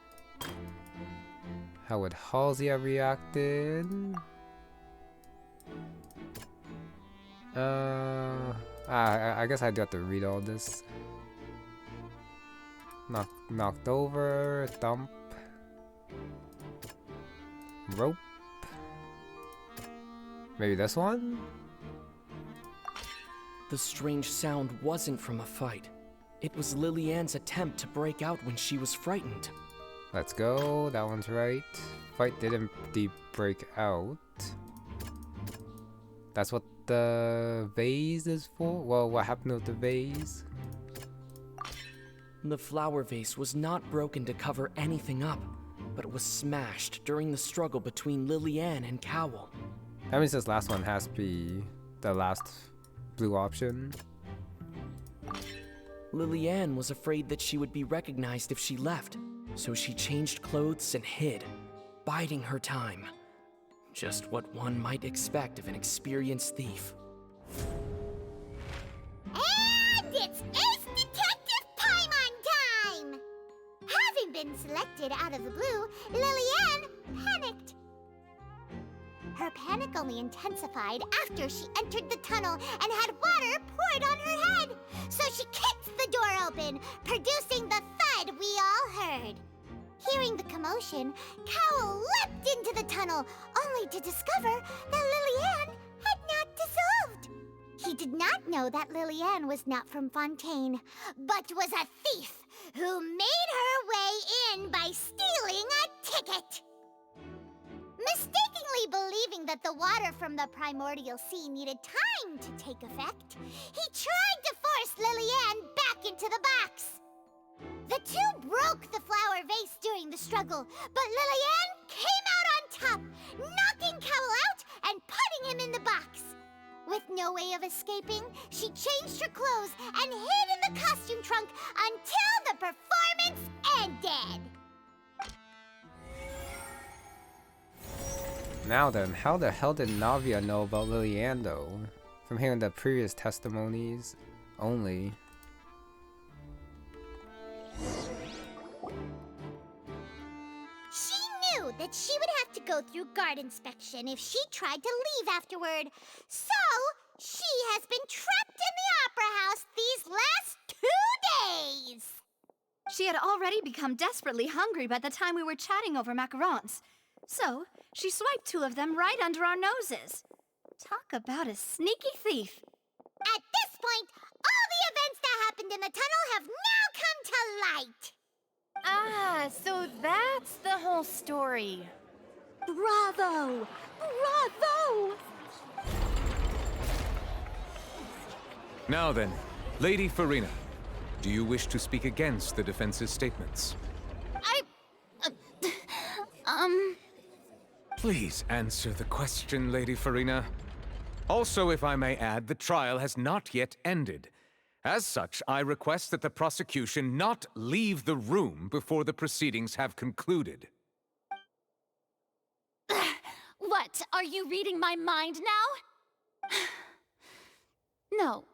How would Halsey have reacted? I guess I do have to read all this. Knocked over, thump, rope. Maybe this one? The strange sound wasn't from a fight. It was Liliane's attempt to break out when she was frightened. Let's go, that one's right. Fight didn't break out. That's what the vase is for? Well, what happened with the vase? The flower vase was not broken to cover anything up, but it was smashed during the struggle between Liliane and Cowell. That means this last one has to be the last blue option. Liliane was afraid that she would be recognized if she left, so she changed clothes and hid, biding her time. Just what one might expect of an experienced thief. And it's Ace Detective Paimon time! Having been selected out of the blue, Liliane panicked. Her panic only intensified after she entered the tunnel and had water poured on her head. So she kicked the door open, producing the thud we all heard. Hearing the commotion, Cowell leapt into the tunnel, only to discover that Liliane had not dissolved. He did not know that Liliane was not from Fontaine, but was a thief who made her way in by stealing a ticket. Mistakenly believing that the water from the Primordial Sea needed time to take effect, he tried to force Liliane back into the box. The two broke the flower vase during the struggle, but Liliane came out on top, knocking Cowell out and putting him in the box. With no way of escaping, she changed her clothes and hid in the costume trunk until the performance ended. Now then, how the hell did Navia know about Liliane though? From hearing the previous testimonies only. She knew that she would have to go through guard inspection if she tried to leave afterward. So, she has been trapped in the Opera House these last 2 days. She had already become desperately hungry by the time we were chatting over macarons. So, she swiped 2 of them right under our noses. Talk about a sneaky thief. At this point, all the events that happened in the tunnel have now come to light. Ah, so that's the whole story. Bravo! Bravo! Now then, Lady Farina, do you wish to speak against the defense's statements? Please answer the question, Lady Farina. Also, if I may add, the trial has not yet ended. As such, I request that the prosecution not leave the room before the proceedings have concluded. What? Are you reading my mind now? No,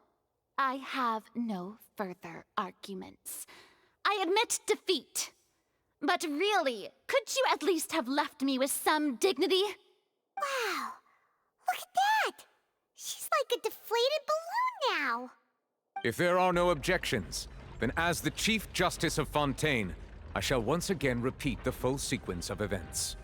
I have no further arguments. I admit defeat. But really, could you at least have left me with some dignity? Wow, look at that! She's like a deflated balloon now. If there are no objections, then as the Chief Justice of Fontaine, I shall once again repeat the full sequence of events.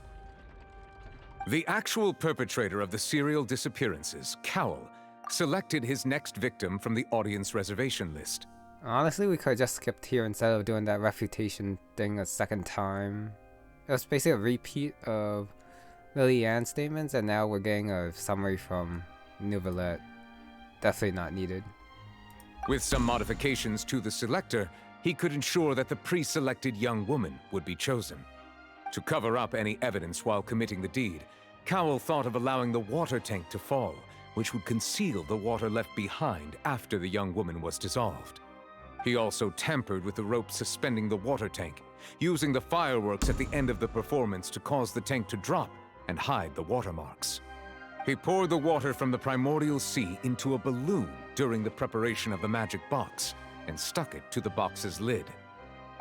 The actual perpetrator of the serial disappearances, Cowell, selected his next victim from the audience reservation list. Honestly, we could have just skipped here instead of doing that refutation thing a second time. It was basically a repeat of Liliane's statements, and now we're getting a summary from Nouvellette. Definitely not needed. With some modifications to the selector, he could ensure that the pre-selected young woman would be chosen. To cover up any evidence while committing the deed, Cowell thought of allowing the water tank to fall, which would conceal the water left behind after the young woman was dissolved. He also tampered with the rope suspending the water tank, using the fireworks at the end of the performance to cause the tank to drop and hide the watermarks. He poured the water from the Primordial Sea into a balloon during the preparation of the magic box and stuck it to the box's lid.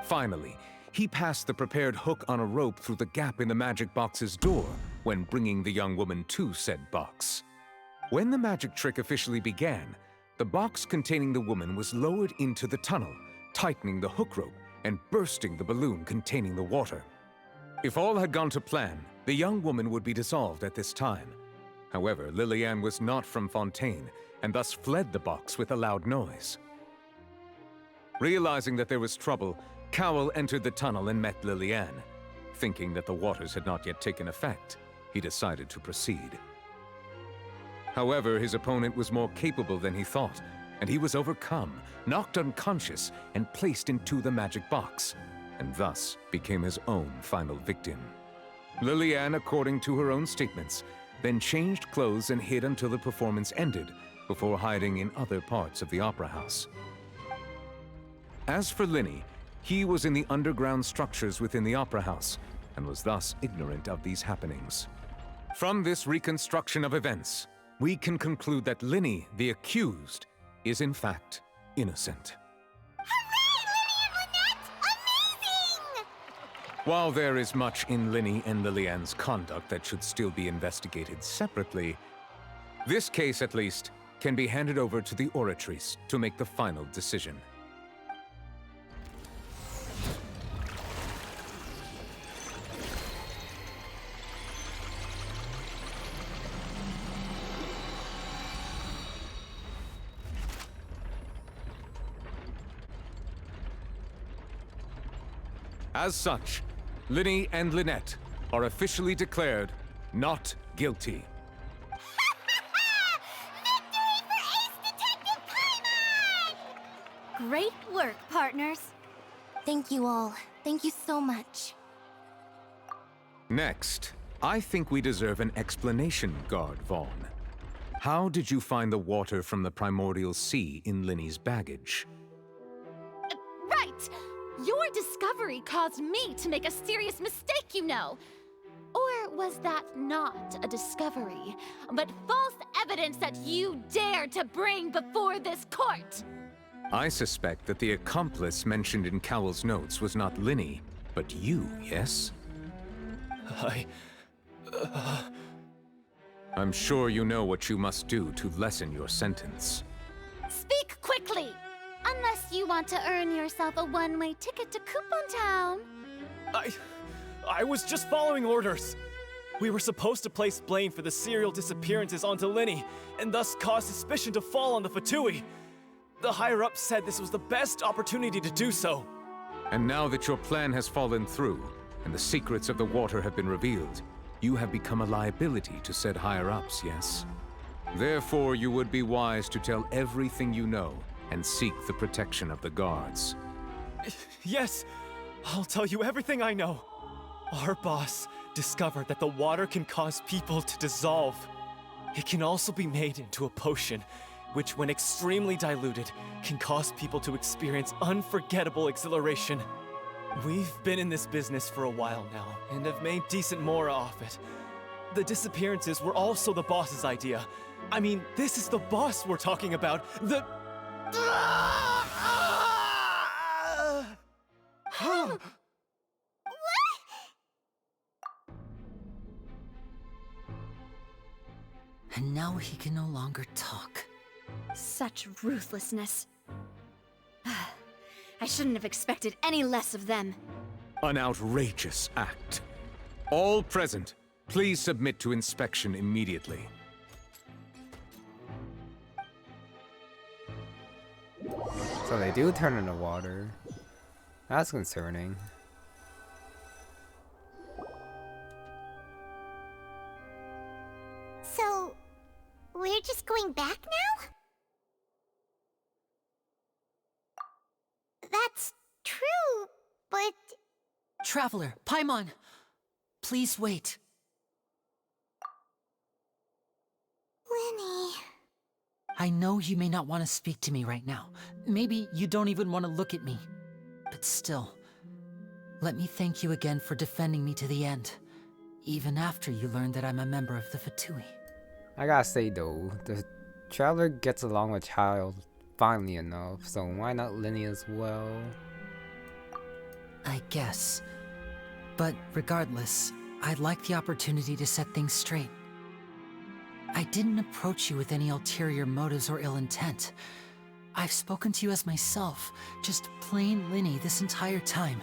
Finally, he passed the prepared hook on a rope through the gap in the magic box's door when bringing the young woman to said box. When the magic trick officially began, the box containing the woman was lowered into the tunnel, tightening the hook rope and bursting the balloon containing the water. If all had gone to plan, the young woman would be dissolved at this time. However, Liliane was not from Fontaine and thus fled the box with a loud noise. Realizing that there was trouble, Cowell entered the tunnel and met Liliane. Thinking that the waters had not yet taken effect, he decided to proceed. However, his opponent was more capable than he thought, and he was overcome, knocked unconscious, and placed into the magic box, and thus became his own final victim. Liliane, according to her own statements, then changed clothes and hid until the performance ended, before hiding in other parts of the opera house. As for Lyney, he was in the underground structures within the opera house, and was thus ignorant of these happenings. From this reconstruction of events, we can conclude that Lyney, the accused, is in fact innocent. While there is much in Lyney and Liliane's conduct that should still be investigated separately, this case, at least, can be handed over to the Oratrice to make the final decision. As such, Lyney and Lynette are officially declared not guilty. Great work, partners. Thank you all. Thank you so much. Next, I think we deserve an explanation, Guard Vaughn. How did you find the water from the Primordial Sea in Lyney's baggage? Right! Your discovery caused me to make a serious mistake, you know. Or was that not a discovery, but false evidence that you dared to bring before this court? I suspect that the accomplice mentioned in Cowell's notes was not Lyney, but you, yes? I'm sure you know what you must do to lessen your sentence. Speak quickly! Unless you want to earn yourself a one-way ticket to Coupon Town. I was just following orders. We were supposed to place blame for the serial disappearances onto Lyney, and thus cause suspicion to fall on the Fatui. The higher-ups said this was the best opportunity to do so. And now that your plan has fallen through, and the secrets of the water have been revealed, you have become a liability to said higher-ups, yes? Therefore, you would be wise to tell everything you know, and seek the protection of the guards. Yes, I'll tell you everything I know. Our boss discovered that the water can cause people to dissolve. It can also be made into a potion, which when extremely diluted, can cause people to experience unforgettable exhilaration. We've been in this business for a while now, and have made decent more off it. The disappearances were also the boss's idea. I mean, this is the boss we're talking about. And now he can no longer talk. Such ruthlessness. I shouldn't have expected any less of them. An outrageous act. All present, please submit to inspection immediately. So they do turn into water. That's concerning. So, we're just going back now? That's but... Traveler, Paimon! Please wait. Lyney... I know you may not want to speak to me right now. Maybe you don't even want to look at me. But still, let me thank you again for defending me to the end. Even after you learned that I'm a member of the Fatui. I gotta say though, the Traveler gets along with Child finely enough, so why not Lyney as well? I guess. But regardless, I'd like the opportunity to set things straight. I didn't approach you with any ulterior motives or ill intent. I've spoken to you as myself, just plain Lyney this entire time.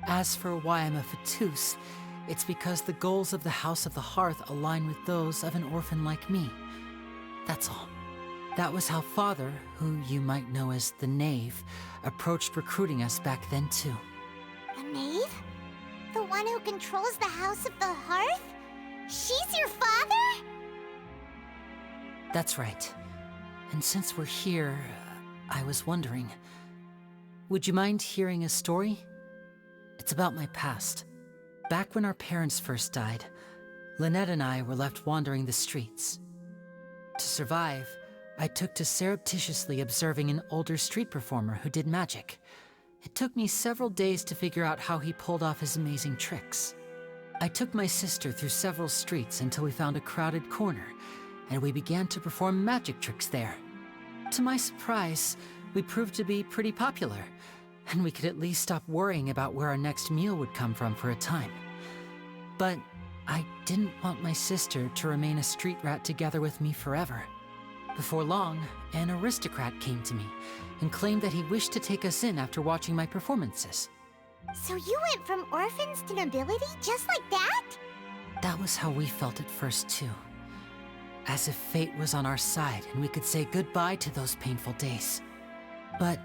As for why I'm a Fatus, it's because the goals of the House of the Hearth align with those of an orphan like me. That's all. That was how Father, who you might know as the Knave, approached recruiting us back then too. The Knave? The one who controls the House of the Hearth? She's your father? That's right. And since we're here, I was wondering, would you mind hearing a story? It's about my past. Back when our parents first died, Lynette and I were left wandering the streets. To survive, I took to surreptitiously observing an older street performer who did magic. It took me several days to figure out how he pulled off his amazing tricks. I took my sister through several streets until we found a crowded corner, and we began to perform magic tricks there. To my surprise, we proved to be pretty popular, and we could at least stop worrying about where our next meal would come from for a time. But I didn't want my sister to remain a street rat together with me forever. Before long, an aristocrat came to me and claimed that he wished to take us in after watching my performances. So you went from orphans to nobility just like that? That was how we felt at first too. As if fate was on our side and we could say goodbye to those painful days. But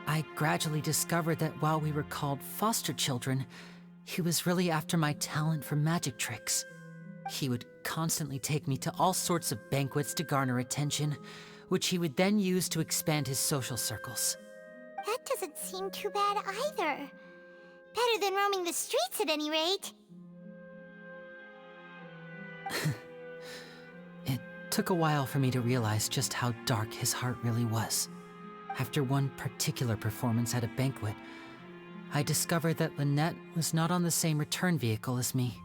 I gradually discovered that while we were called foster children, he was really after my talent for magic tricks. He would constantly take me to all sorts of banquets to garner attention, which he would then use to expand his social circles. That doesn't seem too bad either. Better than roaming the streets at any rate. It took a while for me to realize just how dark his heart really was. After one particular performance at a banquet, I discovered that Lynette was not on the same return vehicle as me.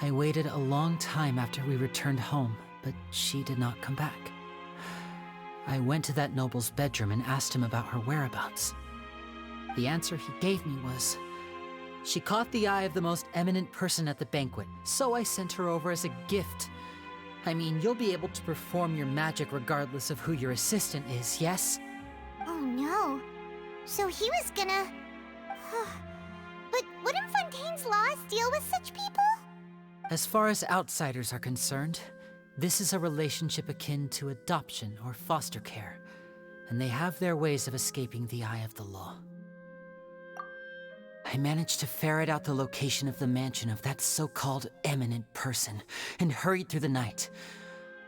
I waited a long time after we returned home, but she did not come back. I went to that noble's bedroom and asked him about her whereabouts. The answer he gave me was, she caught the eye of the most eminent person at the banquet, so I sent her over as a gift. I mean, you'll be able to perform your magic regardless of who your assistant is, yes? Oh no. So he was gonna... But wouldn't Fontaine's laws deal with such people? As far as outsiders are concerned, this is a relationship akin to adoption or foster care, and they have their ways of escaping the eye of the law. I managed to ferret out the location of the mansion of that so-called eminent person and hurried through the night.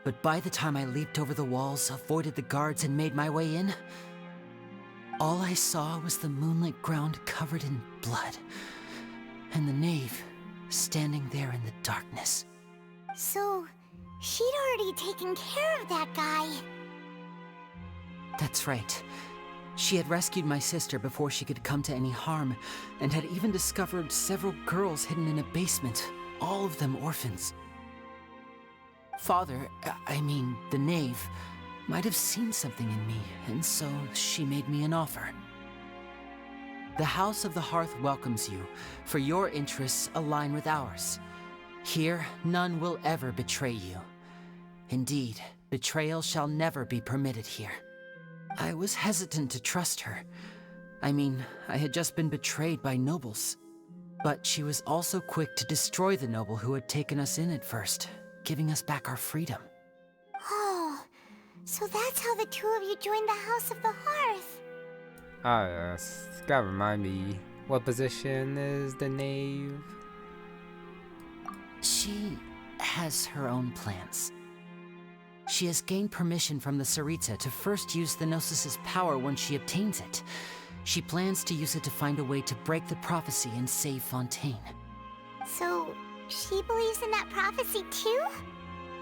But by the time I leaped over the walls, avoided the guards, and made my way in, all I saw was the moonlit ground covered in blood, and the Knave standing there in the darkness. So, she'd already taken care of that guy. That's right. She had rescued my sister before she could come to any harm, and had even discovered several girls hidden in a basement, all of them orphans. Father, I mean, the Knave, might have seen something in me, and so she made me an offer. The House of the Hearth welcomes you, for your interests align with ours. Here, none will ever betray you. Indeed, betrayal shall never be permitted here. I was hesitant to trust her. I mean, I had just been betrayed by nobles. But she was also quick to destroy the noble who had taken us in at first, giving us back our freedom. Oh, so that's how the two of you joined the House of the Hearth. Ah, yes. Gotta remind me, what position is the Knave? She has her own plans. She has gained permission from the Tsaritsa to first use the Gnosis's power when she obtains it. She plans to use it to find a way to break the prophecy and save Fontaine. So, she believes in that prophecy too?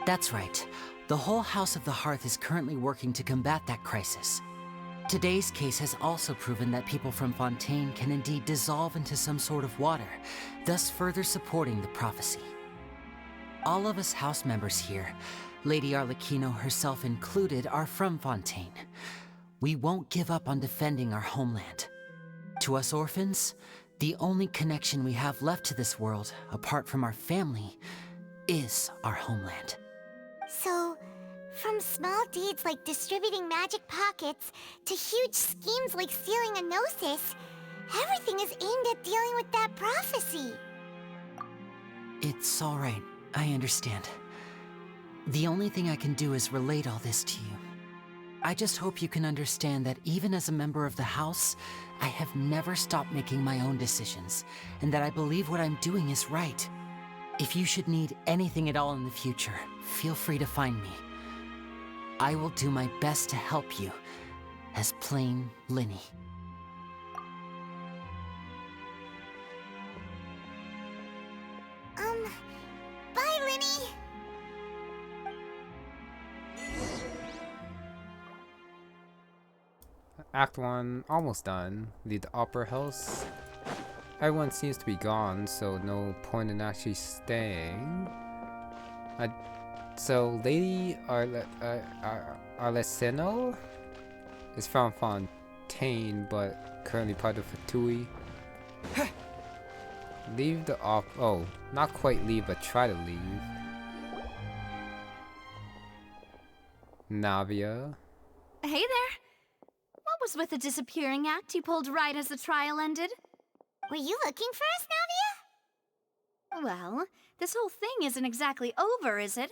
That's right. The whole House of the Hearth is currently working to combat that crisis. Today's case has also proven that people from Fontaine can indeed dissolve into some sort of water, thus further supporting the prophecy. All of us house members here, Lady Arlecchino herself included, are from Fontaine. We won't give up on defending our homeland. To us orphans, the only connection we have left to this world, apart from our family, is our homeland. So, from small deeds like distributing magic pockets to huge schemes like stealing a Gnosis, everything is aimed at dealing with that prophecy. It's all right. I understand. The only thing I can do is relate all this to you. I just hope you can understand that even as a member of the House, I have never stopped making my own decisions, and that I believe what I'm doing is right. If you should need anything at all in the future, feel free to find me. I will do my best to help you, as plain Lyney. Bye, Lyney! Act 1, almost done. Leave the Opera House. Everyone seems to be gone, so no point in actually staying. So Lady Arlecchino is from Fontaine, but currently part of Fatui. Leave the oh, not quite leave, but try to leave. Navia. Hey there. What was with the disappearing act you pulled right as the trial ended? Were you looking for us, Navia? Well, this whole thing isn't exactly over, is it?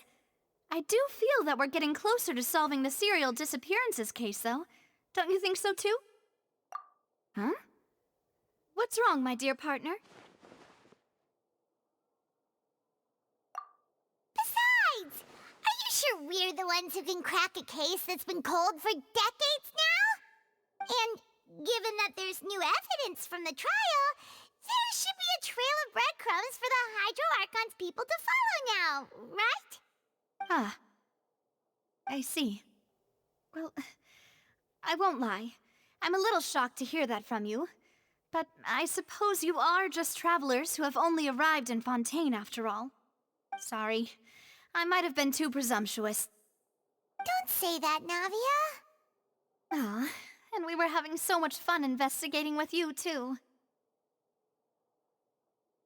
I do feel that we're getting closer to solving the serial disappearances case, though. Don't you think so, too? Huh? What's wrong, my dear partner? Besides, are you sure we're the ones who can crack a case that's been cold for decades now? And given that there's new evidence from the trial, there should be a trail of breadcrumbs for the Hydro Archon's people to follow now, right? Ah. I see. Well, I won't lie. I'm a little shocked to hear that from you. But I suppose you are just travelers who have only arrived in Fontaine after all. Sorry. I might have been too presumptuous. Don't say that, Navia. Ah, and we were having so much fun investigating with you, too.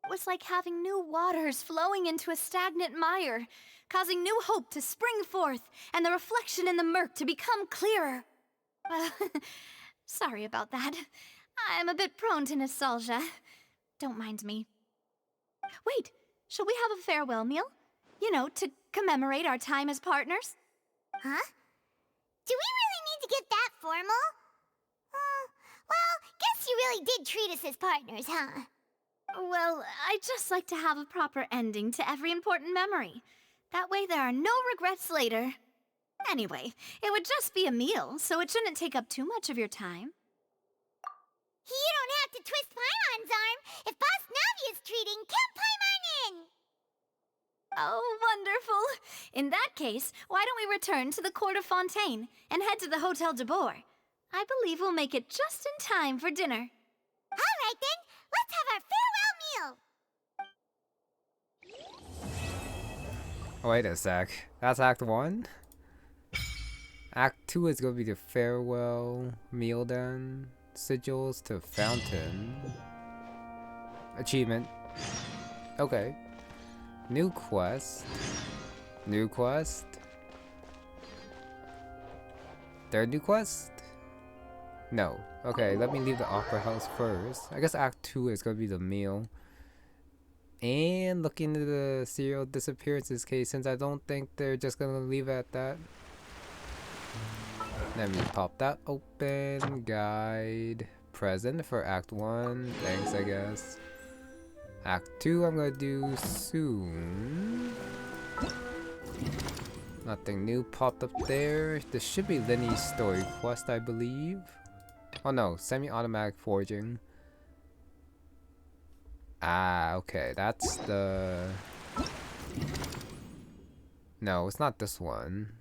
It was like having new waters flowing into a stagnant mire, causing new hope to spring forth, and the reflection in the murk to become clearer. Sorry about that. I'm a bit prone to nostalgia. Don't mind me. Wait, shall we have a farewell meal? You know, to commemorate our time as partners? Huh? Do we really need to get that formal? Well, guess you really did treat us as partners, huh? Well, I'd just like to have a proper ending to every important memory. That way there are no regrets later. Anyway, it would just be a meal, so it shouldn't take up too much of your time. You don't have to twist Paimon's arm. If Boss Navia's treating, count Paimon in! Oh, wonderful. In that case, why don't we return to the Court of Fontaine and head to the Hotel de Boer? I believe we'll make it just in time for dinner. All right then, let's have our farewell meal. Wait a sec. That's Act 1? Act 2 is gonna be the farewell meal then. Sigils to Fountain. Achievement. Okay. New quest. New quest. Third new quest? No. Okay, let me leave the Opera House first. I guess Act 2 is gonna be the meal. And look into the serial disappearances case, since I don't think they're just gonna leave it at that. Let me pop that open. Guide. Present for Act 1. Thanks, I guess. Act 2 I'm gonna do soon. Nothing new popped up there. This should be Lyney's story quest, I believe. Oh no, semi-automatic forging. Ah, okay, that's the... No, it's not this one.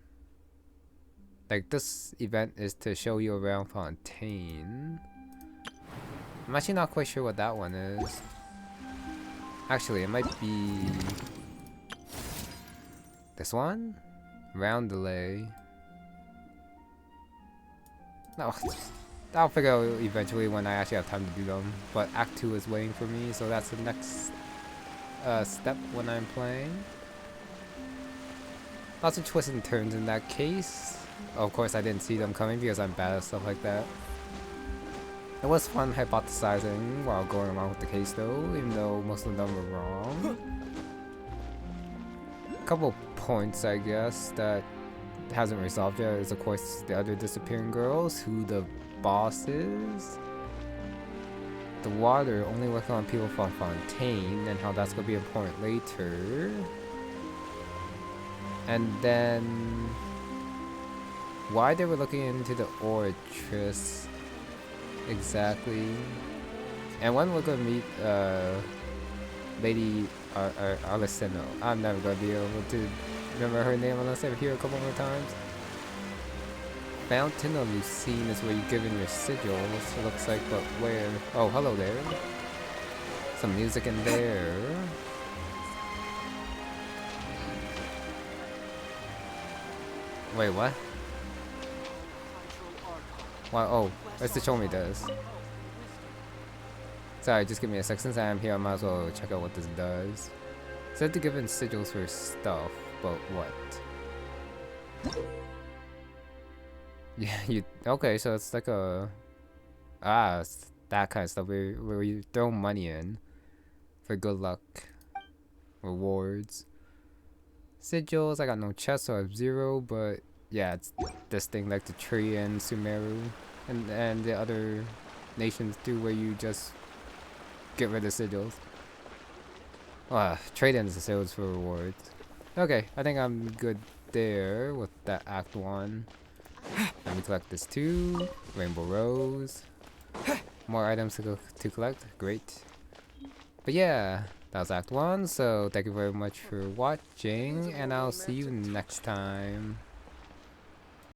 Like, this event is to show you around Fontaine. I'm actually not quite sure what that one is. Actually, it might be... this one? Round delay. No, I'll figure out eventually when I actually have time to do them. But Act 2 is waiting for me, so that's the next step when I'm playing. Lots of twists and turns in that case. Of course, I didn't see them coming because I'm bad at stuff like that. It was fun hypothesizing while going along with the case though, even though most of them were wrong. A couple points, I guess, that hasn't resolved yet is of course the other disappearing girls, who the boss is. The water only working on people from Fontaine and how that's gonna be important later. And then why they were looking into the Oratrice exactly. And when we're gonna meet Lady Alicino. I'm never gonna be able to remember her name unless I hear it a couple more times. Fountain of Lucine is where you give in your sigils, it looks like, but where? Oh, hello there. Some music in there. Wait, what? Wow, oh, let's just show me this. Sorry, just give me a sec. Since I am here, I might as well check out what this does. It said to give in sigils for stuff, but what? Yeah, you okay? So it's like a it's that kind of stuff where you throw money in for good luck, rewards. Sigils. I got no chest, so I have 0. But yeah, it's this thing like the tree in Sumeru, and the other nations do, where you just get rid of sigils. Trade in the sigils for rewards. Okay, I think I'm good there with that Act 1. Let me collect this too. Rainbow Rose. More items to collect. Great. But yeah, that was Act 1. So thank you very much for watching, and I'll see you next time.